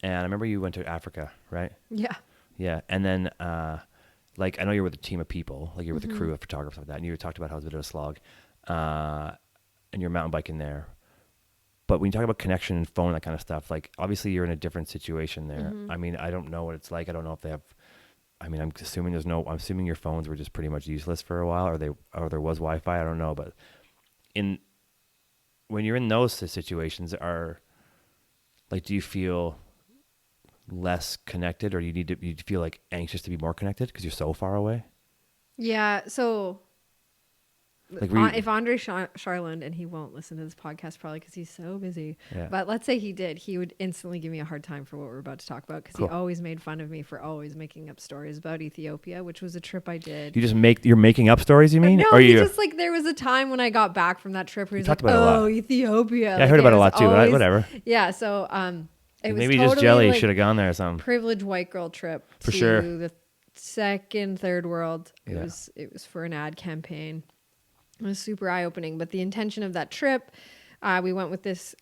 and I remember you went to Africa, right? Yeah. Yeah, and then like I know you're with a team of people, like you're with a crew of photographers like that, and you talked about how it was a bit of a slog, and you're mountain biking there. But when you talk about connection and phone, that kind of stuff, like obviously you're in a different situation there. I mean, I don't know what it's like. I don't know if they have. I mean, I'm assuming your phones were just pretty much useless for a while, or there was Wi-Fi. I don't know, but when you're in those situations, do you feel less connected, or you feel like anxious to be more connected because you're so far away? Yeah. So if Andre Charland, and he won't listen to this podcast probably because he's so busy, but let's say he did, he would instantly give me a hard time for what we're about to talk about because he always made fun of me for always making up stories about Ethiopia, which was a trip I did. You're making up stories, you mean? No, or just like there was a time when I got back from that trip where he's like, "Oh, Ethiopia." Yeah, I heard about it a lot too, but whatever. Yeah, so it was maybe totally just Jelly like should have gone there or something. Privileged white girl trip for to sure. The second, third world. It was for an ad campaign. It was super eye-opening. But the intention of that trip, we went with this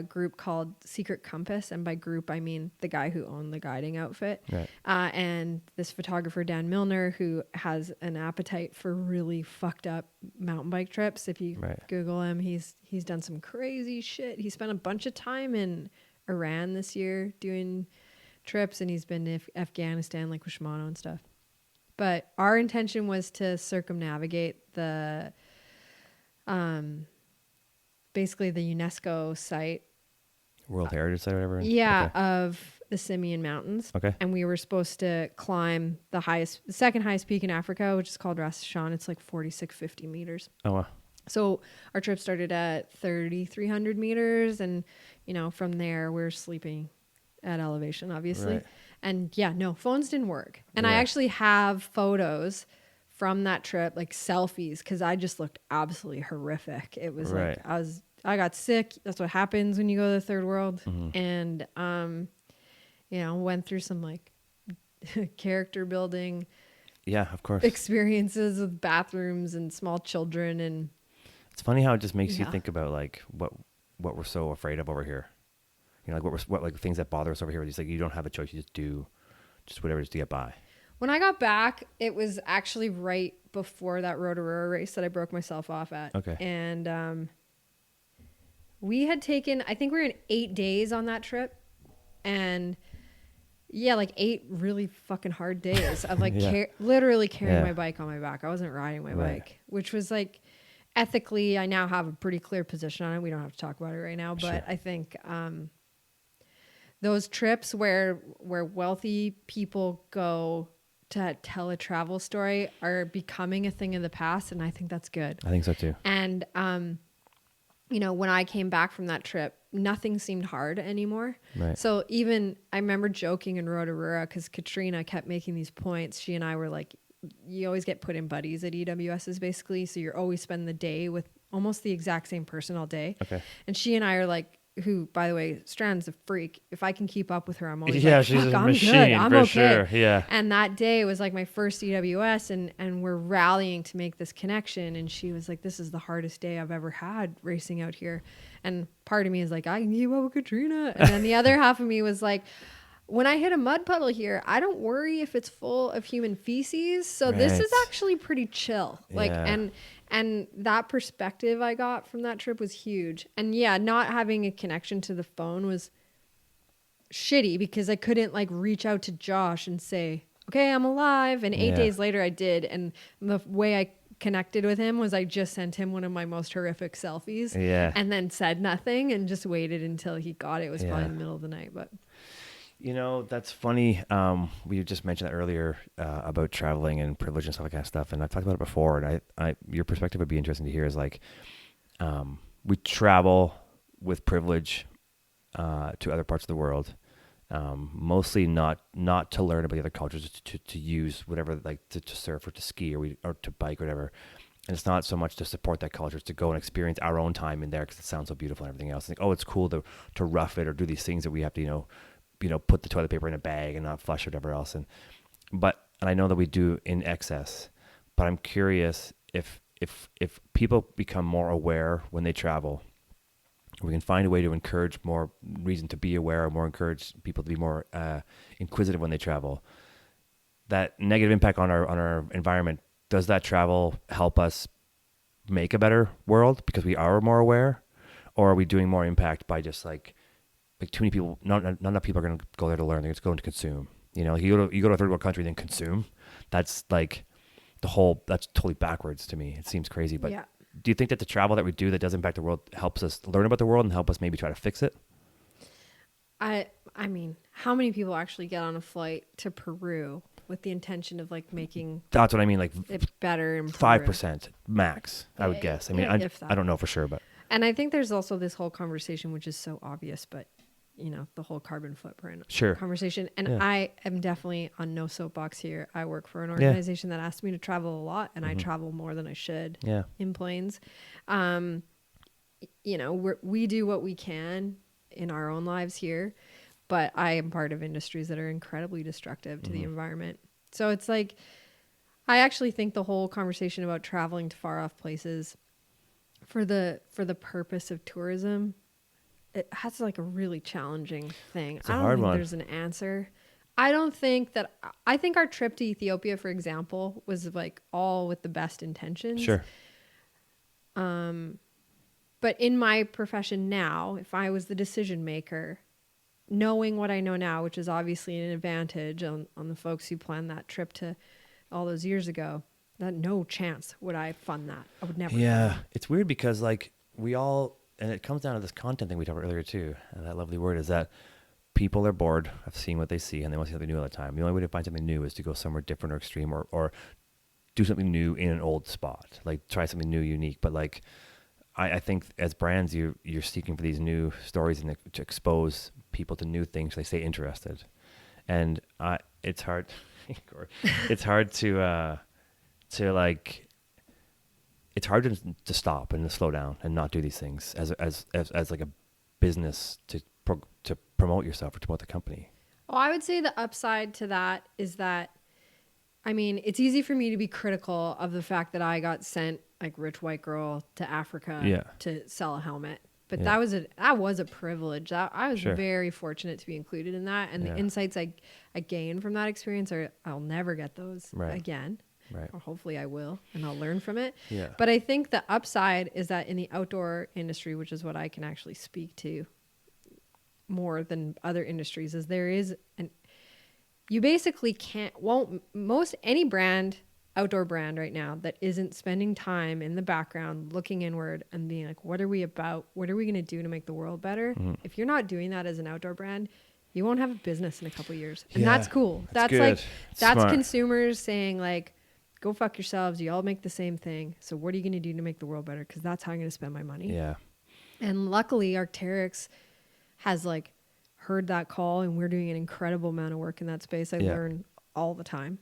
group called Secret Compass. And by group, I mean the guy who owned the guiding outfit. Right. And this photographer, Dan Milner, who has an appetite for really fucked up mountain bike trips. If you Google him, he's done some crazy shit. He spent a bunch of time in Iran this year doing trips. And he's been to Afghanistan, like with Shimano and stuff. But our intention was to circumnavigate the... basically the UNESCO site, World Heritage Site or whatever. Yeah, of the Simeon Mountains. Okay. And we were supposed to climb the second highest peak in Africa, which is called Ras Shan. It's like 4,650 meters. Oh wow. So our trip started at 3,300 meters, and from there we're sleeping at elevation, obviously. Right. And phones didn't work. And I actually have photos from that trip, like selfies, because I just looked absolutely horrific. It was like I got sick. That's what happens when you go to the third world. And went through some like character building, of course, experiences with bathrooms and small children. And it's funny how it just makes you think about like what we're so afraid of over here. Like what things that bother us over here. It's like you don't have a choice. You just do whatever just to get by. When I got back, it was actually right before that Rotorua race that I broke myself off at. Okay. And we had taken, I think we were in 8 days on that trip. And like 8 really fucking hard days of like literally carrying my bike on my back. I wasn't riding my bike, which was like ethically, I now have a pretty clear position on it. We don't have to talk about it right now. But I think those trips where wealthy people go to tell a travel story are becoming a thing of the past, and I think that's good. I think so too. And when I came back from that trip, nothing seemed hard anymore. Right. So even I remember joking in Rotorua because Katrina kept making these points. She and I were like, you always get put in buddies at EWSs basically, so you're always spending the day with almost the exact same person all day. Okay. And she and I are like, who, by the way, Strand's a freak. If I can keep up with her, I'm always she's a I'm machine, good. I'm for okay. sure. Yeah. And that day was like my first EWS, and we're rallying to make this connection. And she was like, "This is the hardest day I've ever had racing out here." And part of me is like, "I can keep up with Katrina," and then the other half of me was like, when I hit a mud puddle here, I don't worry if it's full of human feces. So this is actually pretty chill. Like, and that perspective I got from that trip was huge. And not having a connection to the phone was shitty because I couldn't like reach out to Josh and say, okay, I'm alive. And 8 days later I did. And the way I connected with him was I just sent him one of my most horrific selfies and then said nothing and just waited until he got it. It was probably in the middle of the night, but That's funny. We just mentioned that earlier about traveling and privilege and stuff like that stuff, and I've talked about it before. And your perspective would be interesting to hear. Is like, we travel with privilege to other parts of the world, mostly not to learn about the other cultures, to use whatever, like to surf or to ski or to bike or whatever. And it's not so much to support that culture; it's to go and experience our own time in there because it sounds so beautiful and everything else. Like, oh, it's cool to rough it or do these things that we have to, put the toilet paper in a bag and not flush or whatever else. And I know that we do in excess, but I'm curious if people become more aware when they travel, we can find a way to encourage more reason to be aware, or more encourage people to be more inquisitive when they travel. That negative impact on our environment, does that travel help us make a better world because we are more aware, or are we doing more impact by just like too many people? Not enough people are going to go there to learn. They're just going to consume. Like you go to a third world country, then consume. That's like that's totally backwards to me. It seems crazy, but Yeah. do you think that the travel that we do that does impact the world helps us learn about the world and help us maybe try to fix it? I mean, how many people actually get on a flight to Peru with the intention of like making That's what I mean. Like it better in Peru? 5% max, I would guess. I mean, If that. I don't know for sure, but And I think there's also this whole conversation, which is so obvious, but the whole carbon footprint Sure. conversation. And Yeah. I am definitely on no soapbox here. I work for an organization that asks me to travel a lot, and I travel more than I should yeah, in planes. We do what we can in our own lives here, but I am part of industries that are incredibly destructive to the environment. So it's like, I actually think the whole conversation about traveling to far off places for the purpose of tourism, it has like a really challenging thing. It's a I don't hard think one. there's an answer. I think our trip to Ethiopia, for example, was like all with the best intentions. sure. But in my profession now, if I was the decision maker, knowing what I know now, which is obviously an advantage on the folks who planned that trip to all those years ago, that no chance would I fund that. I would never. Yeah, fund it's weird because like we all, and it comes down to this content thing we talked about earlier too. And that lovely word is that people are bored of seeing what they see and they want to see something new all the time. The only way to find something new is to go somewhere different or extreme, or do something new in an old spot. Like try something new, unique. But like I think as brands, you're seeking for these new stories and to expose people to new things so they stay interested. And it's hard. It's hard to like. It's hard to stop and to slow down and not do these things as like a business to promote yourself or to promote the company. Well, I would say the upside to that is that, I mean, it's easy for me to be critical of the fact that I got sent like rich white girl to Africa to sell a helmet. But that was a privilege. I was very fortunate to be included in that. And the insights I gained from that experience I'll never get those again. Right. Or hopefully I will, and I'll learn from it. Yeah. But I think the upside is that in the outdoor industry, which is what I can actually speak to more than other industries, is you basically any outdoor brand right now that isn't spending time in the background looking inward and being like, what are we about? What are we going to do to make the world better? Mm-hmm. If you're not doing that as an outdoor brand, you won't have a business in a couple of years. And that's cool. That's good. That's smart. Consumers saying like, go fuck yourselves. You all make the same thing. So what are you going to do to make the world better? Because that's how I'm going to spend my money. Yeah. And luckily Arc'teryx has like heard that call, and we're doing an incredible amount of work in that space. I learn all the time.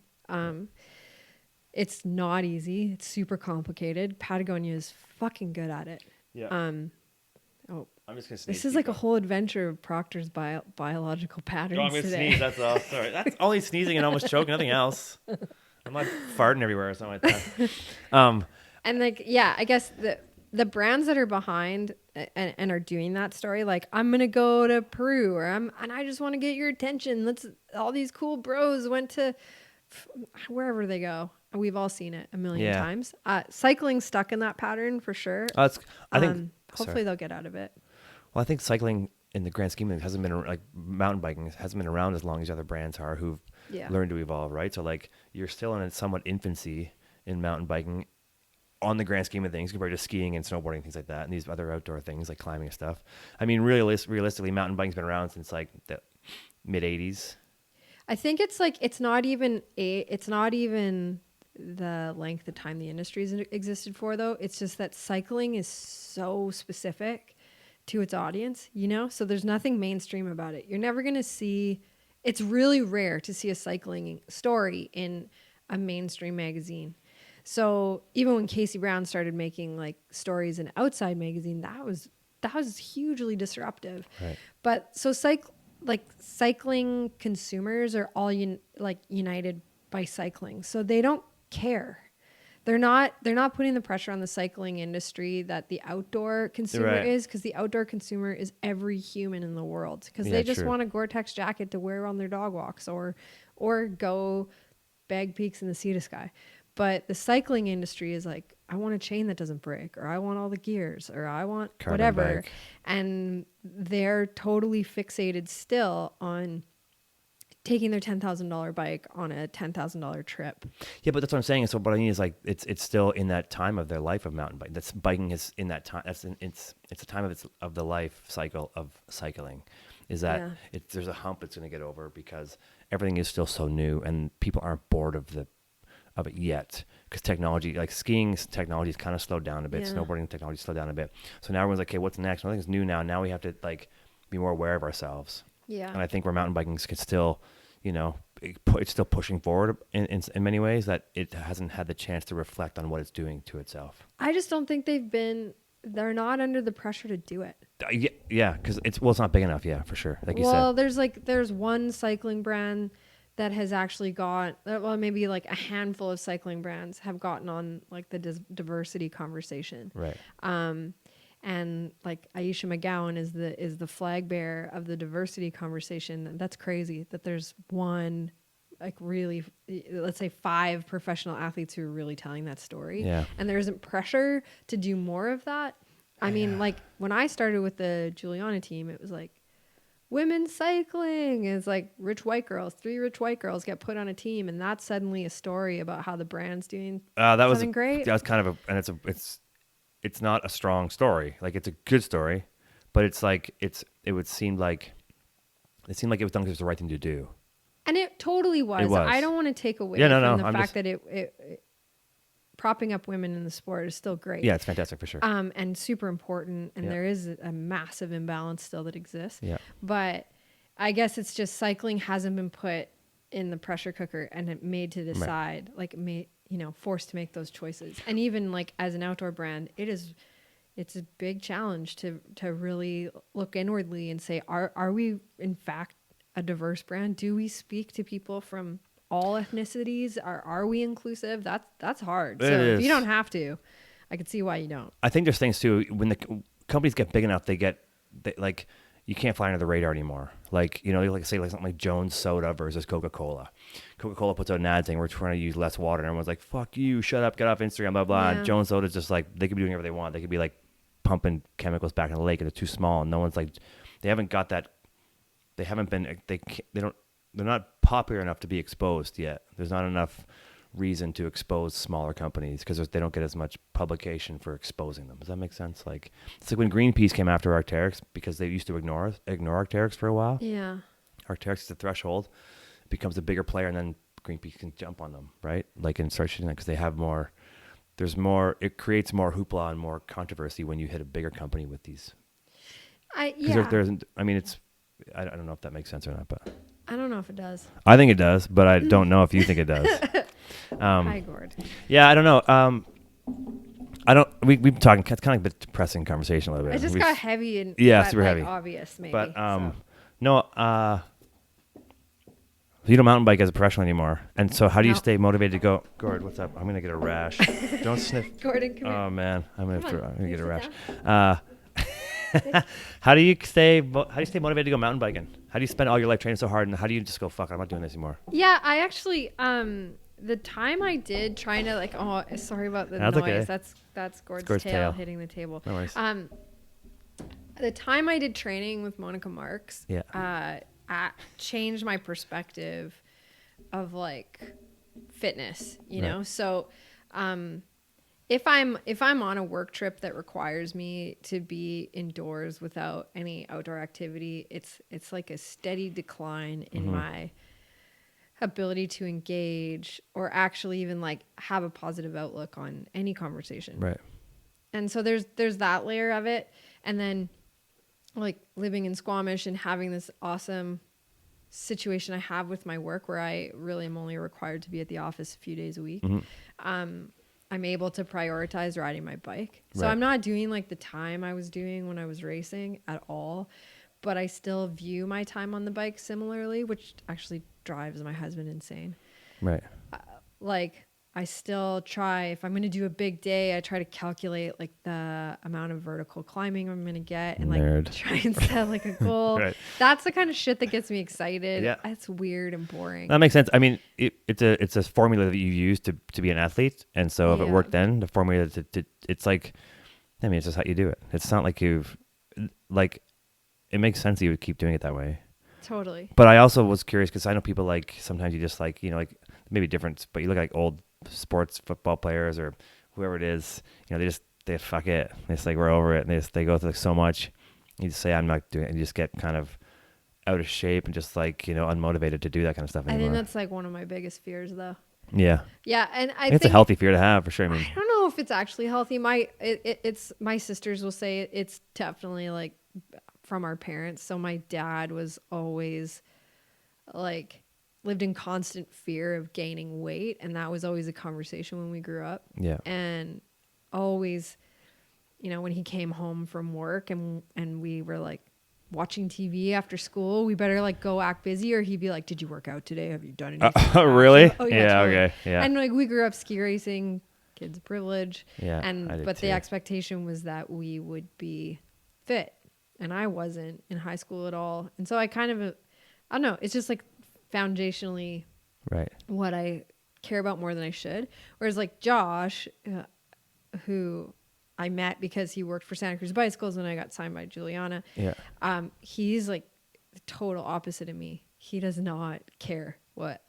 It's not easy. It's super complicated. Patagonia is fucking good at it. Yeah. I'm just gonna sneeze. This is like a whole adventure of Proctor's biological patterns. I'm gonna today. sneeze. That's all. Sorry. That's only sneezing and almost choking. Nothing else. I'm not farting everywhere or something like that. And like, yeah, I guess the brands that are behind and are doing that story, like I'm gonna go to Peru, and I just want to get your attention. All these cool bros went to wherever they go. We've all seen it a million times. Cycling's stuck in that pattern for sure. I think hopefully they'll get out of it. Well, I think cycling in the grand scheme of it hasn't been like mountain biking hasn't been around as long as other brands are who've learned to evolve, right? So like you're still in a somewhat infancy in mountain biking on the grand scheme of things compared to skiing and snowboarding, things like that, and these other outdoor things like climbing and stuff. I mean, realistically, mountain biking's been around since like the mid 80s. I think it's like it's not even the length of time the industry has existed for, though. It's just that cycling is so specific to its audience, you know? So there's nothing mainstream about it. You're never going to see, it's really rare to see a cycling story in a mainstream magazine. So even when Casey Brown started making like stories in Outside magazine, that was hugely disruptive. Right. But so cycling consumers are all united by cycling. So they don't care. They're not putting the pressure on the cycling industry that the outdoor consumer is, because the outdoor consumer is every human in the world, because they just want a Gore-Tex jacket to wear on their dog walks or go bag peaks in the Sea to Sky. But the cycling industry is like, I want a chain that doesn't break, or I want all the gears, or I want Carbon whatever. bike. And they're totally fixated still on taking their $10,000 bike on a $10,000 trip. Yeah, but that's what I'm saying. So what I mean is like it's still in that time of their life of mountain biking. That's biking is in that time. It's a time of the life cycle of cycling. Is that there's a hump it's going to get over because everything is still so new and people aren't bored of it yet, because technology, like skiing technology, is kind of slowed down a bit. Snowboarding technology slowed down a bit. So now everyone's like, okay, what's next? Nothing's new now. Now we have to like be more aware of ourselves. Yeah. And I think where mountain biking can still, it's still pushing forward in many ways, that it hasn't had the chance to reflect on what it's doing to itself. I just don't think they're not under the pressure to do it. Yeah, because it's not big enough. Yeah, for sure. Like you said. Well, there's one cycling brand that has actually maybe like a handful of cycling brands have gotten on like the diversity conversation. Right. And like Aisha McGowan is the flag bearer of the diversity conversation. That's crazy that there's one, like really, let's say 5 professional athletes who are really telling that story. Yeah. And there isn't pressure to do more of that. I mean, like when I started with the Juliana team, it was like women's cycling is like 3 rich white girls get put on a team. And that's suddenly a story about how the brand's doing something great. That was kind of it's not a strong story. Like it's a good story, but it's like it seemed like it was done because it was the right thing to do. And it totally was. I don't want to take away from the fact that it propping up women in the sport is still great. Yeah, it's fantastic for sure. And super important. And there is a massive imbalance still that exists. Yeah. But I guess it's just cycling hasn't been put in the pressure cooker and it made to decide, forced to make those choices. And even like as an outdoor brand, it's a big challenge to really look inwardly and say, are we in fact a diverse brand? Do we speak to people from all ethnicities? Are we inclusive? That's hard. If you don't have to, I could see why you don't. I think there's things too, when the companies get big enough, like you can't fly under the radar anymore. Like, like say like something like Jones Soda versus Coca-Cola. Coca-Cola puts out an ad saying we're trying to use less water, and everyone's like, fuck you, shut up, get off Instagram, blah, blah. Yeah. And Jones Soda's just like, they could be doing whatever they want. They could be like pumping chemicals back in the lake and they're too small. And no one's like, they haven't got that. They haven't been, they're not popular enough to be exposed yet. There's not enough reason to expose smaller companies because they don't get as much publication for exposing them. Does that make sense? Like, it's like when Greenpeace came after Arc'teryx because they used to ignore Arc'teryx for a while. Yeah. Arc'teryx is the threshold. It becomes a bigger player, and then Greenpeace can jump on them, right? Like, and start shooting them because they have more. It creates more hoopla and more controversy when you hit a bigger company with these. I don't know if that makes sense or not, but I don't know if it does. I think it does, but I don't know if you think it does. Hi, Gord. Yeah, I don't know. We've been talking. It's kind of like a depressing conversation a little bit. It just got heavy and super heavy. Obvious, maybe. But no, you don't mountain bike as a professional anymore, and so how do you stay motivated to go? Gord, what's up? I'm gonna get a rash. Don't sniff. Gordon, come here. Oh man, I'm gonna get a rash. How do you stay motivated to go mountain biking? How do you spend all your life training so hard, and how do you just go, fuck, I'm not doing this anymore? Yeah, I actually, the time I did trying to like, oh, sorry about the noise. Okay. That's Gord's tail hitting the table. No worries. The time I did training with Monica Marks, Yeah. changed my perspective of like fitness, you know? So, if I'm on a work trip that requires me to be indoors without any outdoor activity, it's like a steady decline in my ability to engage or actually even like have a positive outlook on any conversation. Right. And so there's that layer of it. And then like living in Squamish and having this awesome situation I have with my work where I really am only required to be at the office a few days a week. I'm able to prioritize riding my bike. So Right. I'm not doing like the time I was doing when I was racing at all, but I still view my time on the bike similarly, which actually drives my husband insane. Right. Like I still try, if I'm going to do a big day, I try to calculate like the amount of vertical climbing I'm going to get and Nerd. like try and set like a goal. Right. That's the kind of shit that gets me excited. Yeah. It's weird and boring. That makes sense. I mean, it's a formula that you use to be an athlete, and so if it Yeah. worked then, the formula to it's like, I mean, it's just how you do it. It's not like you've like, it makes sense that you would keep doing it that way. Totally. But I also was curious because I know people like sometimes you just like like maybe different, but you look at like old sports football players or whoever it is, they fuck it. They just like we're over it, and they go through like so much. You just say I'm not doing it, and you just get kind of out of shape and just like unmotivated to do that kind of stuff I anymore. think that's like one of my biggest fears though. Yeah. Yeah. And I It's think a healthy fear to have for sure. I mean, I don't know if it's actually healthy. It's my sisters will say it's definitely like from our parents. So my dad was always like lived in constant fear of gaining weight, and that was always a conversation when we grew up. yeah. And always, when he came home from work and we were like watching TV after school, we better like go act busy, or he'd be like, "Did you work out today? Have you done anything?" Really? Oh Yeah, totally. okay, yeah. And like we grew up ski racing, kids privilege. Yeah, I did But too. the expectation was that we would be fit, and I wasn't in high school at all. And so I kind of, I don't know, it's just like foundationally Right. what I care about more than I should. Whereas like Josh, who I met because he worked for Santa Cruz Bicycles and I got signed by Juliana. Yeah. He's like the total opposite of me. He does not care what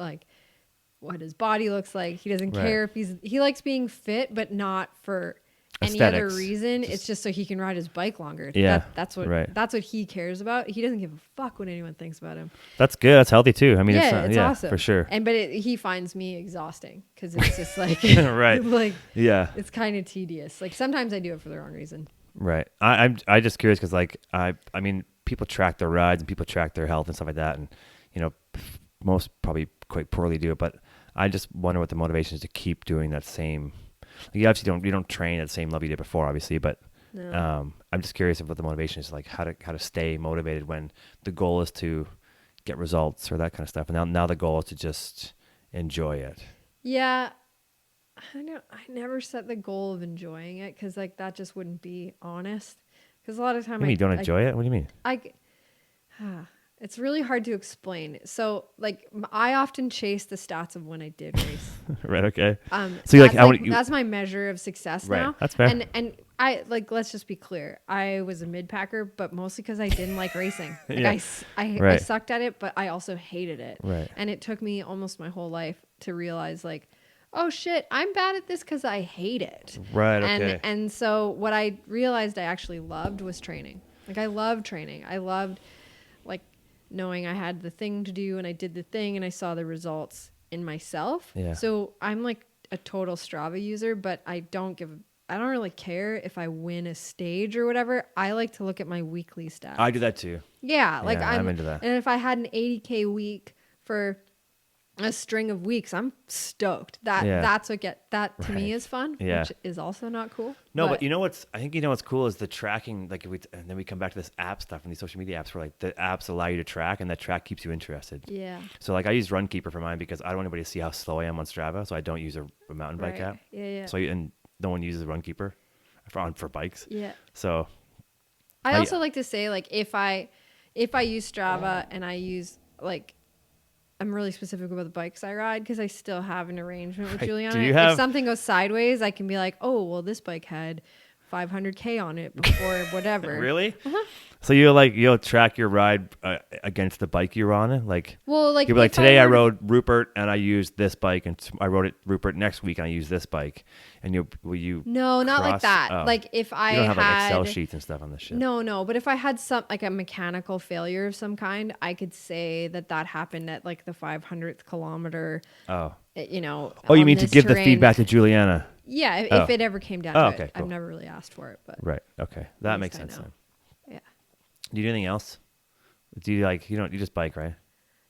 his body looks like. He doesn't Right. care if he likes being fit, but not for any other Aesthetics. reason. It's just so he can ride his bike longer. Yeah, That's what right. that's what he cares about. He doesn't give a fuck what anyone thinks about him. That's good. That's healthy too. I mean, It's awesome for sure. But he finds me exhausting because it's just like Right. like Yeah. it's kind of tedious. Like sometimes I do it for the wrong reason. Right. I'm just curious because like I mean people track their rides and people track their health and stuff like that, and most probably quite poorly do it. But I just wonder what the motivation is to keep doing that same. Like you obviously don't train at the same level you did before, obviously, but No. I'm just curious of what the motivation is, like how to stay motivated when the goal is to get results or that kind of stuff, and now the goal is to just enjoy it. Yeah. I never set the goal of enjoying it because like that just wouldn't be honest. Because a lot of time You mean you don't enjoy it? What do you mean? It's really hard to explain. So like I often chase the stats of when I did race. Right. Okay. So you like how you that's my measure of success Right, now. that's fair. And I like let's just be clear. I was a mid packer, but mostly because I didn't like racing. Like Yeah. I Right. sucked at it, but I also hated it. Right. And it took me almost my whole life to realize like, oh shit, I'm bad at this because I hate it. Right. Okay. And so what I realized I actually loved was training. Like I loved training. I loved like knowing I had the thing to do and I did the thing and I saw the results in myself. Yeah. So I'm like a total Strava user, but I don't really care if I win a stage or whatever. I like to look at my weekly stats. I do that too. Yeah, like Yeah, I'm into that. And if I had an 80K week for a string of weeks, I'm stoked. That's what that to me Right. is fun, Yeah. which is also not cool. No, but I think what's cool is the tracking. Like and then we come back to this app stuff and these social media apps where like the apps allow you to track and that track keeps you interested. yeah. So like I use Runkeeper for mine because I don't want anybody to see how slow I am on Strava, so I don't use a mountain bike Right. app. Yeah. So and no one uses Runkeeper for bikes. Yeah. So I I- also like to say like if I use Strava and I use like I'm really specific about the bikes I ride because I still have an arrangement with Right. Juliana. Do you have- If something goes sideways, I can be like, oh well, this bike had 500K on it before whatever. Really? So you'll track your ride against the bike you're on it, like. Well, like you'll be like, if today I were to- rode Rupert and I used this bike, and I rode it Rupert next week and I used this bike, and will you? No, not like cross- that. oh. Like if I You don't have had like Excel sheets and stuff on this shit. No, but if I had some like a mechanical failure of some kind, I could say that happened at like the 500th kilometer. Oh. You know. Oh, you on mean to this give the terrain. feedback to Juliana? Yeah, if, Oh. if it ever came down Oh, to okay, it. cool. I've never really asked for it, but Right. Okay. That At makes least I sense know. then. yeah. Do you do anything else? Do you you just bike, right?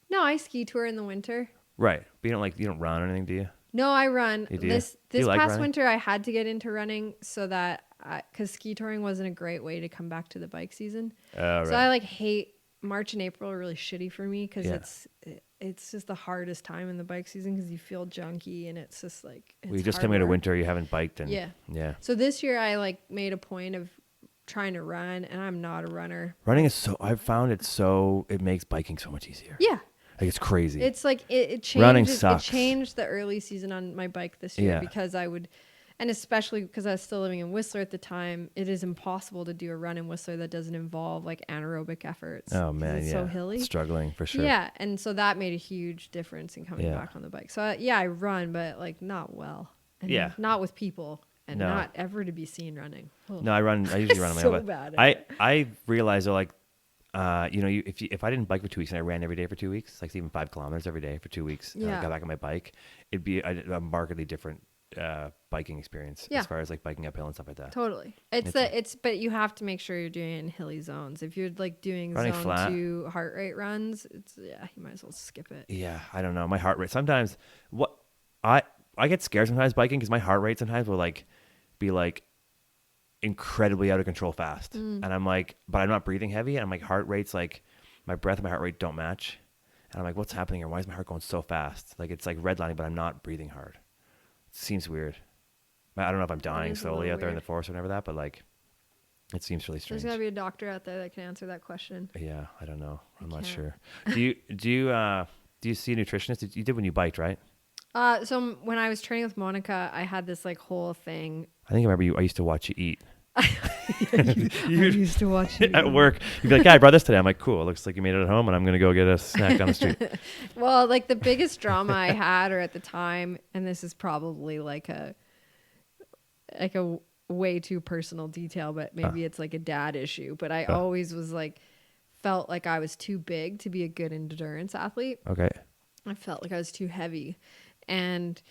No, I ski tour in the winter. Right. But you don't run or anything, do you? No, I run. You do? This Do you like past running? winter, I had to get into running so that because ski touring wasn't a great way to come back to the bike season. Right. So I like hate March and April are really shitty for me because Yeah. it's just the hardest time in the bike season because you feel junky and it's just like Well, you just came out of winter, you haven't biked, and Yeah. yeah. So this year I like made a point of trying to run, and I'm not a runner. Running is I've found it makes biking so much easier. Yeah. Like it's crazy. It's like it changed. Running It sucks. changed the early season on my bike this year Yeah. because I would, and especially because I was still living in Whistler at the time, it is impossible to do a run in Whistler that doesn't involve like anaerobic efforts. Oh 'cause man, it's yeah. so hilly. Struggling for sure. Yeah, and so that made a huge difference in coming Yeah. back on the bike. So I run, but like not well, and Yeah. not with people, and No. not ever to be seen running. Ugh. No, I usually run on my So own. bad But at I realize though, like, if I didn't bike for 2 weeks and I ran every day for 2 weeks, like even 5 kilometers every day for 2 weeks, and I Yeah. got back on my bike, it'd be a markedly different biking experience Yeah. as far as like biking uphill and stuff like that. Totally. But you have to make sure you're doing it in hilly zones. If you're like doing Running zone flat. 2 heart rate runs, you might as well skip it. Yeah, I don't know. My heart rate sometimes I get scared sometimes biking because my heart rate sometimes will like be like incredibly out of control fast, and I'm like, but I'm not breathing heavy, and I'm like heart rate's like my breath and my heart rate don't match, and I'm like, what's happening here? Why is my heart going so fast? Like it's like redlining, but I'm not breathing hard. It seems weird. I don't know if I'm dying is a slowly little out there in the weird. forest or whatever that, but like it seems really strange. There's got to be a doctor out there that can answer that question. Yeah, I don't know. I'm not can't. sure. Do you see a nutritionist? You did when you biked, right? So when I was training with Monica, I had this like whole thing. I think I remember you. I used to watch you eat. I used to watch you At work. You'd be like, yeah, I brought this today. I'm like, cool. It looks like you made it at home, and I'm going to go get a snack down the street. Well, like the biggest drama I had, or at the time, and this is probably like a way too personal detail, but maybe it's like a dad issue. But I always was like, felt like I was too big to be a good endurance athlete. Okay. I felt like I was too heavy. And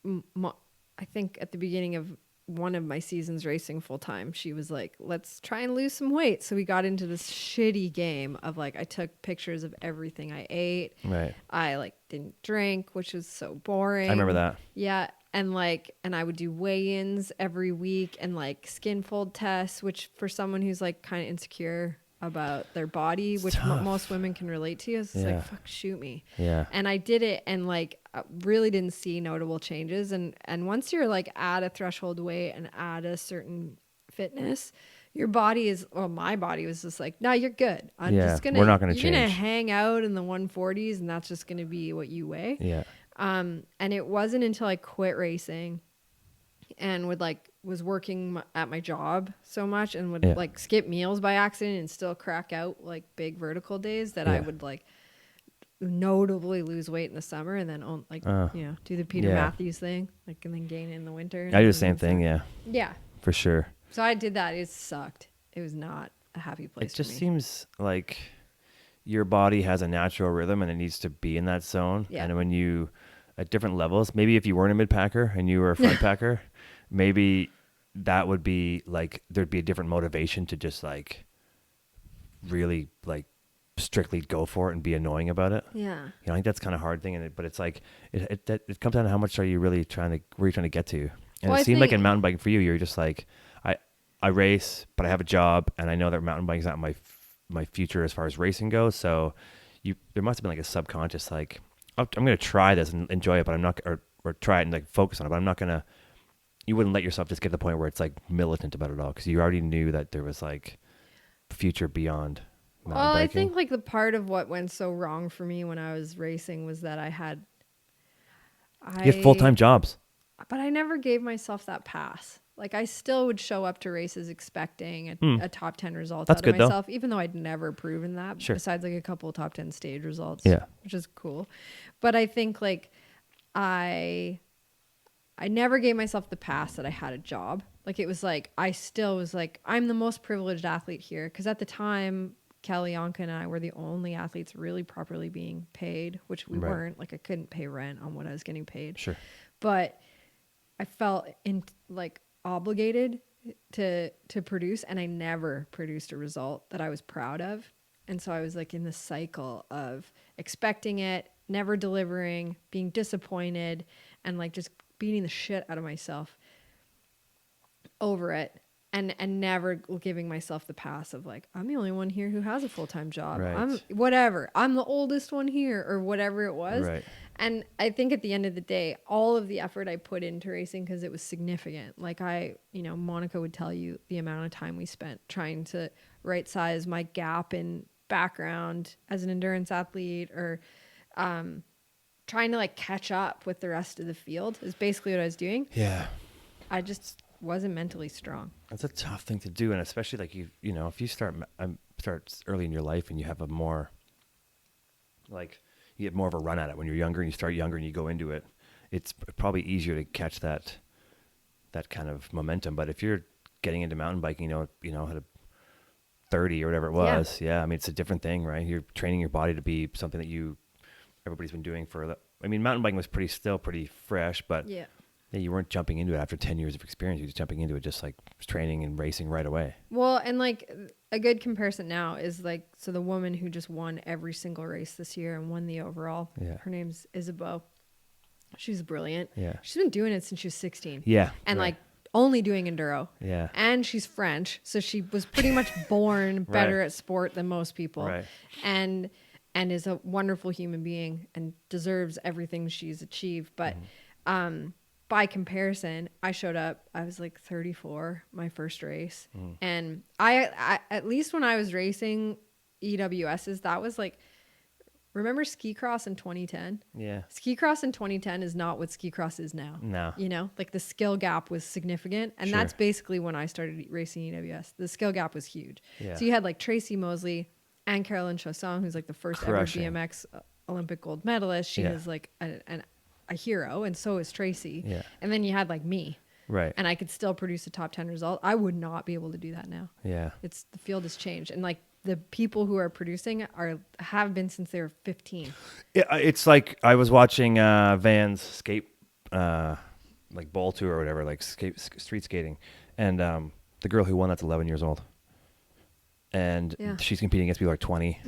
I think at the beginning of one of my seasons racing full time, she was like, let's try and lose some weight. So we got into this shitty game of like, I took pictures of everything I ate. Right. I like didn't drink, which was so boring. I remember that. Yeah. And I would do weigh-ins every week and like skin fold tests, which for someone who's like kind of insecure about their body, which most women can relate to, is Yeah. like, fuck, shoot me. Yeah. And I did it and like really didn't see notable changes. And once you're like at a threshold weight and at a certain fitness, your body is, well, my body was just like, no, you're good. I'm Yeah, just gonna, we're not gonna you're gonna change. hang out in the 140s and that's just gonna be what you weigh. Yeah. And it wasn't until I quit racing and was working at my job so much and would Yeah. like skip meals by accident and still crack out like big vertical days that I Yeah. would like notably lose weight in the summer and then do the Peter Yeah. Matthews thing, like, and then gain it in the winter. I do the same thing. Yeah, Yeah. for sure. So I did that. It sucked. It was not a happy place It just for me. seems like your body has a natural rhythm and it needs to be in that zone. Yeah. And when you, at different levels, maybe if you weren't a mid packer and you were a front packer, maybe that would be like, there'd be a different motivation to just like really like strictly go for it and be annoying about it. Yeah. You know, I think that's kind of hard thing. But it's like, it comes down to how much are you really where are you trying to get to? And Well, it I seemed like think- in mountain biking for you, you're just like, I race, but I have a job and I know that mountain biking is not my future as far as racing goes. So there must have been like a subconscious, like, I'm going to try this and enjoy it, but I'm not, or try it and like focus on it, but I'm not going to, you wouldn't let yourself just get to the point where it's like militant about it all. Cause you already knew that there was like future beyond mountain Well, I biking. think like the part of what went so wrong for me when I was racing was that You had full-time jobs. but I never gave myself that pass. like I still would show up to races expecting a top 10 result That's out good, of though. myself, even though I'd never proven that Sure. besides like a couple of top 10 stage results, Yeah. which is cool. But I think like I never gave myself the pass that I had a job. Like it was like, I still was like, I'm the most privileged athlete here. Cause at the time, Kelly, Yonka, and I were the only athletes really properly being paid, which we Right. weren't. Like I couldn't pay rent on what I was getting paid. Sure. But I felt like obligated to produce, and I never produced a result that I was proud of. And so I was like in this cycle of expecting it, never delivering, being disappointed, and like just beating the shit out of myself over it. And never giving myself the pass of like, I'm the only one here who has a full-time job. Right. I'm the oldest one here, or whatever it was. Right. And I think at the end of the day, all of the effort I put into racing, because it was significant. Like Monica would tell you the amount of time we spent trying to right size my gap in background as an endurance athlete, or trying to like catch up with the rest of the field is basically what I was doing. Yeah. I just wasn't mentally strong. That's a tough thing to do, and especially like if you start early in your life and you have a more like you get more of a run at it when you're younger and you start younger and you go into it, it's probably easier to catch that kind of momentum. But if you're getting into mountain biking, at a 30 or whatever it was, I mean it's a different thing, right? You're training your body to be something that everybody's been doing mountain biking was still pretty fresh, but Yeah, you weren't jumping into it after 10 years of experience. You were just jumping into it just like training and racing right away. well, and like a good comparison now is like, so the woman who just won every single race this year and won the overall, her name's Isabeau. She's brilliant. Yeah. She's been doing it since she was 16. Yeah. And right. like only doing enduro. Yeah. And she's French, so she was pretty much born better at sport than most people. Right. And is a wonderful human being and deserves everything she's achieved. But by comparison, I showed up, I was like 34, my first race. And I at least when I was racing EWSs, that was like, remember ski cross in 2010? Yeah. Ski cross in 2010 is not what ski cross is now. No. Like the skill gap was significant. And Sure. that's basically when I started racing EWS. The skill gap was huge. Yeah. So you had like Tracy Mosley and Carolyn Chausson, who's like the first Crushing. ever BMX Olympic gold medalist. She Yeah. is like a hero, and so is Tracy. Yeah. And then you had like me. Right. And I could still produce a top 10 result. I would not be able to do that now. Yeah. The field has changed. And like the people who are producing have been since they were 15. It's like I was watching Van's skate, like bowl tour or whatever, like street skating. And the girl who won, that's 11 years old. And she's competing against people like 20,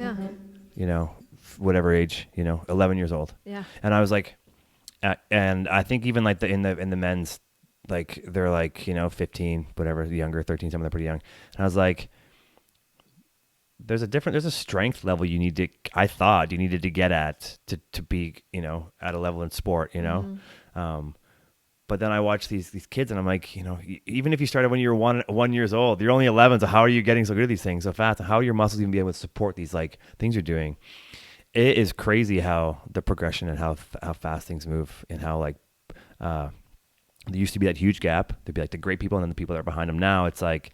whatever age, 11 years old. Yeah. And I was like, and I think even like in the men's, like they're like, 15, whatever, younger, 13, some of them are pretty young. And I was like, there's a strength level I thought you needed to get at to be, at a level in sport, But then I watch these kids and I'm like, even if you started when you were 1 year old, you're only 11. So how are you getting so good at these things so fast? And how are your muscles even be able to support these like things you're doing? It is crazy how the progression and how fast things move, and how like there used to be that huge gap. There'd be like the great people and then the people that are behind them. Now it's like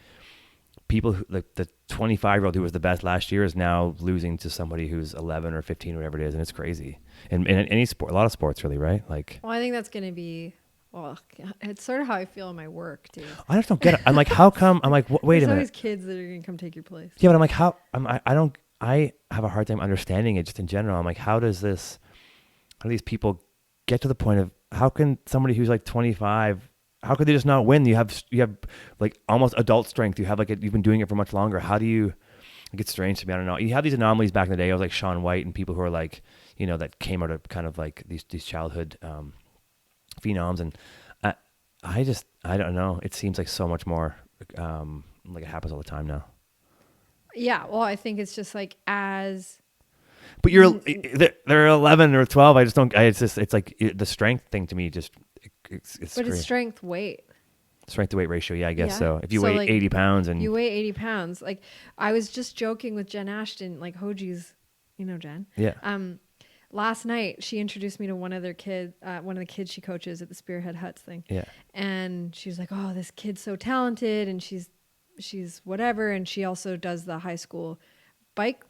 people who, like the 25-year-old who was the best last year is now losing to somebody who's 11 or 15, whatever it is, and it's crazy. And in any sport, a lot of sports, really, right? Like, Well, I think that's going to be. Well, it's sort of how I feel in my work too. I just don't get it. I'm like, how come? I'm like, wait There's a minute. always kids that are going to come take your place. Yeah, but I'm like, how? I have a hard time understanding it just in general. I'm like, how do these people get to the point of, how can somebody who's like 25, how could they just not win? You have like almost adult strength. You have like you've been doing it for much longer. How do you? It gets strange to me. I don't know. You have these anomalies back in the day. I was like Sean White and people who are like, that came out of kind of like these childhood phenoms, and I don't know. It seems like so much more like it happens all the time now. Yeah, well, I think it's just like But they're 11 or 12. I just don't. It's like the strength thing to me. Just it's but crazy. it's strength weight. Strength to weight ratio. Yeah, I guess Yeah. so. If you So, weigh like, 80 pounds and You weigh 80 pounds. Like I was just joking with Jen Ashton, like Hoji's, Jen. yeah, last night she introduced me to one of the kids she coaches at the Spearhead Huts thing. Yeah. And she was like, oh, this kid's so talented, and she's whatever, and she also does the high school bike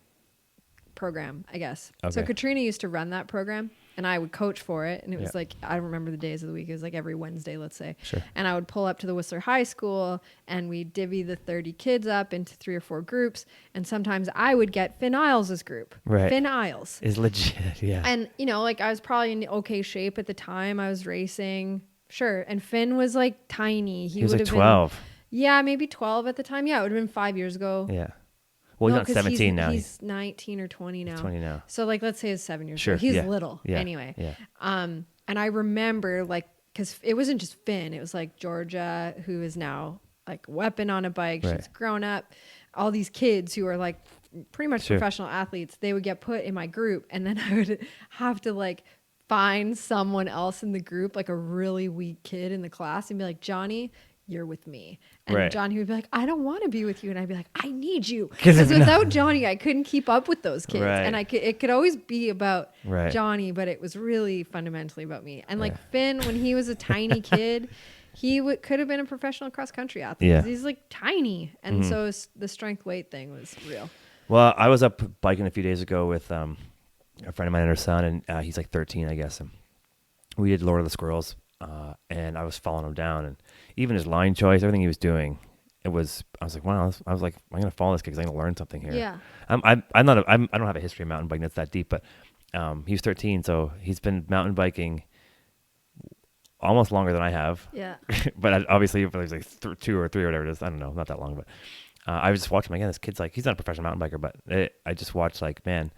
program, I guess. Okay. So Katrina used to run that program, and I would coach for it, and it was Yeah. like, I don't remember the days of the week, it was like every Wednesday, let's say. Sure. And I would pull up to the Whistler High School, and we'd divvy the 30 kids up into 3 or 4 groups, and sometimes I would get Finn Isles' group. Right. Finn Isles Is legit. Yeah. and like I was probably in okay shape at the time. I was racing, sure, and Finn was like tiny. He was would like have 12. yeah, maybe 12 at the time. Yeah, it would have been 5 years ago. Yeah. Well, he's No, not 'cause 17 now. He's 19 or 20 now. He's 20 now. So like, let's say it's 7 years Sure. ago. He's Yeah. little Yeah. anyway. Yeah. And I remember like, because it wasn't just Finn. It was like Georgia, who is now like a weapon on a bike. Right. She's grown up. All these kids who are like pretty much Sure. professional athletes, they would get put in my group, and then I would have to like find someone else in the group, like a really weak kid in the class, and be like, Johnny, you're with me. And Right. Johnny would be like, I don't want to be with you. And I'd be like, I need you. 'Cause Because if without Johnny, I couldn't keep up with those kids. Right. And it could always be about Right. Johnny, but it was really fundamentally about me. And like Yeah. Finn, when he was a tiny kid, he could have been a professional cross country athlete. Yeah. 'Cause he's like tiny. And Mhm. so the strength weight thing was real. Well, I was up biking a few days ago with a friend of mine and her son, and he's like 13, I guess. And we did Lord of the Squirrels, and I was following him down, and even his line choice, everything he was doing, I was like, wow, I was like, I'm gonna follow this kid because I'm gonna learn something here. Yeah. I don't have a history of mountain biking that's that deep, but he was 13, so he's been mountain biking almost longer than I have. Yeah. But obviously, if it was like 2 or 3 or whatever it is, I don't know, not that long, but I was just watching him again. This kid's like, he's not a professional mountain biker, but I just watched like, man,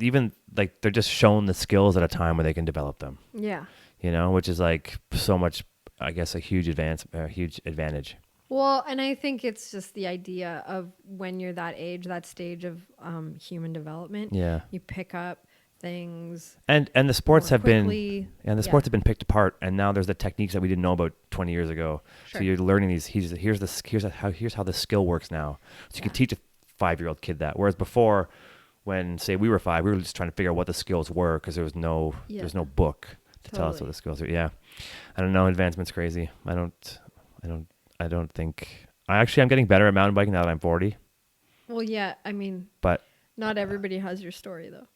even like they're just shown the skills at a time where they can develop them, Yeah. you know, which is like so much, I guess, a huge advantage. Well, and I think it's just the idea of when you're that age, that stage of human development, Yeah. you pick up things. And the sports more have been, quickly. and the Yeah. sports have been picked apart, and now there's the techniques that we didn't know about 20 years ago. Sure. So you're learning these. Here's how the skill works now. So you can Yeah. teach a 5-year-old kid that. Whereas before, when say we were 5, we were just trying to figure out what the skills were because there was no book to tell us what Totally. the skills are. Yeah, I don't know. Advancement's crazy. I don't think. I'm getting better at mountain biking now that I'm 40. Well, yeah. I mean, But not everybody has your story though.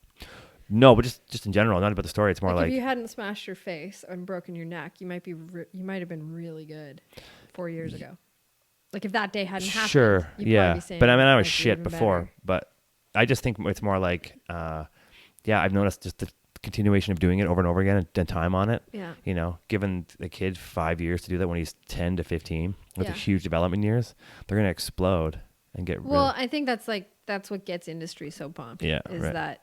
no, but just in general, not about the story. It's more Like like if you hadn't smashed your face and broken your neck, you might have been really good 4 years ago. Like if that day hadn't happened. sure, you'd yeah. probably be saying, But I mean, I was like, shit you're even before. better. But I just think it's more like, yeah, I've noticed just the continuation of doing it over and over again and time on it. Yeah. You know, given the kid 5 years to do that when he's 10 to 15 with the Yeah. huge development years, they're gonna explode and get Well, really, I think that's what gets industry so pumped. Yeah, Is right. that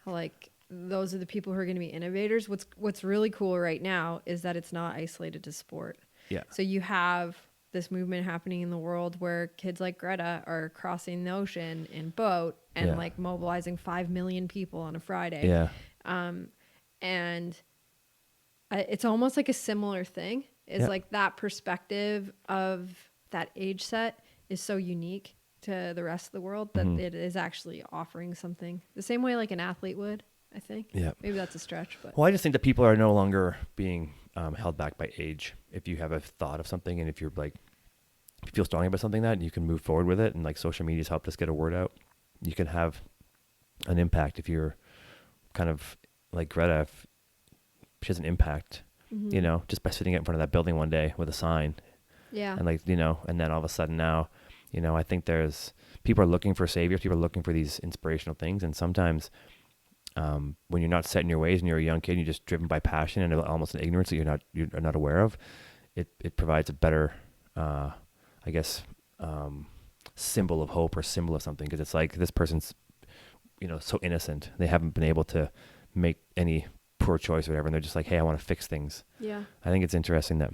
like those are the people who are going to be innovators. What's really cool right now is that it's not isolated to sport. yeah, So you have this movement happening in the world where kids like Greta are crossing the ocean in boat and Yeah. like mobilizing 5 million people on a Friday. yeah, And it's almost like a similar thing. Is Yeah. like that perspective of that age set is so unique to the rest of the world that Mhm. it is actually offering something the same way like an athlete would, I think. yeah. Maybe that's a stretch, but Well, I just think that people are no longer being held back by age. If you have a thought of something and if you're like, if you feel strongly about something that you can move forward with it, and like social media's helped us get a word out, you can have an impact if you're kind of like Greta. If she has an impact, Mhm. you know, just by sitting in front of that building one day with a sign, yeah. and like, you know, and then all of a sudden now, you know, I think people are looking for saviors, people are looking for these inspirational things, and sometimes when you're not set in your ways and you're a young kid, and you're just driven by passion and almost an ignorance that you're not aware of, it provides a better, I guess, symbol of hope or symbol of something, because it's like this person's, you know, so innocent, they haven't been able to make any poor choice or whatever, and they're just like, hey, I want to fix things. Yeah. I think it's interesting that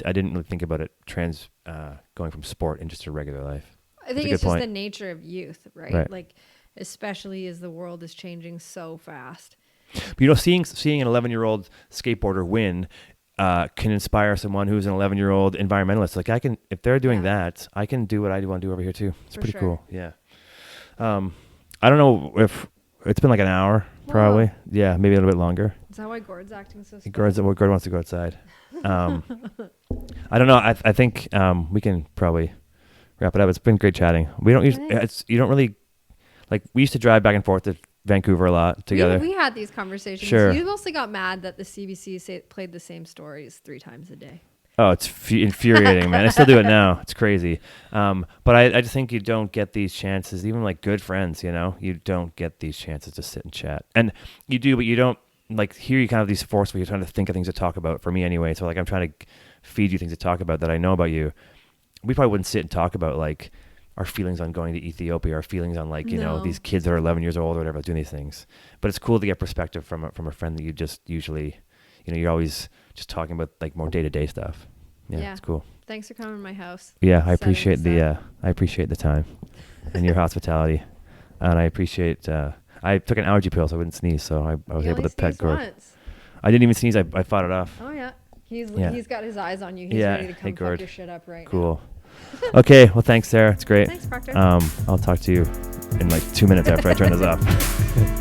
I didn't really think about it going from sport into just a regular life. I think That's a it's good just point. the nature of youth, right? Right. Like especially as the world is changing so fast. But, you know, seeing an 11-year-old skateboarder win can inspire someone who's an 11-year-old environmentalist. Like if they're doing Yeah. that, I can do what I want to do over here too. It's For pretty sure. cool. Yeah. I don't know if it's been like an hour. probably. Yeah, maybe a little bit longer. Is that why Gord's acting so sad? Gord wants to go outside. I don't know. I think we can probably wrap it up. It's been great chatting. We don't usually. You don't really like. We used to drive back and forth to Vancouver a lot together. We had these conversations. Sure. You mostly got mad that the CBC played the same stories 3 times a day. Oh, it's infuriating, man. I still do it now. It's crazy. But I just think you don't get these chances, even like good friends, you know, you don't get these chances to sit and chat. And you do, but you don't like here you kind of have these force where you're trying to think of things to talk about for me anyway. So like I'm trying to feed you things to talk about that I know about you. We probably wouldn't sit and talk about like our feelings on going to Ethiopia, our feelings on like, you know, these kids that are 11 years old or whatever doing these things. But it's cool to get perspective from a friend that you just usually, you know, you're always just talking about like more day-to-day stuff. Yeah, it's cool. Thanks for coming to my house. Yeah, I appreciate the time and your hospitality. And I appreciate I took an allergy pill so I wouldn't sneeze, so I was able to pet Gord. Once. I didn't even sneeze. I fought it off. Oh yeah. He's got his eyes on you. He's ready to come fuck your shit up right now. Cool. Okay, well thanks Sarah. It's great. Thanks, Proctor. I'll talk to you in like 2 minutes after I turn this off.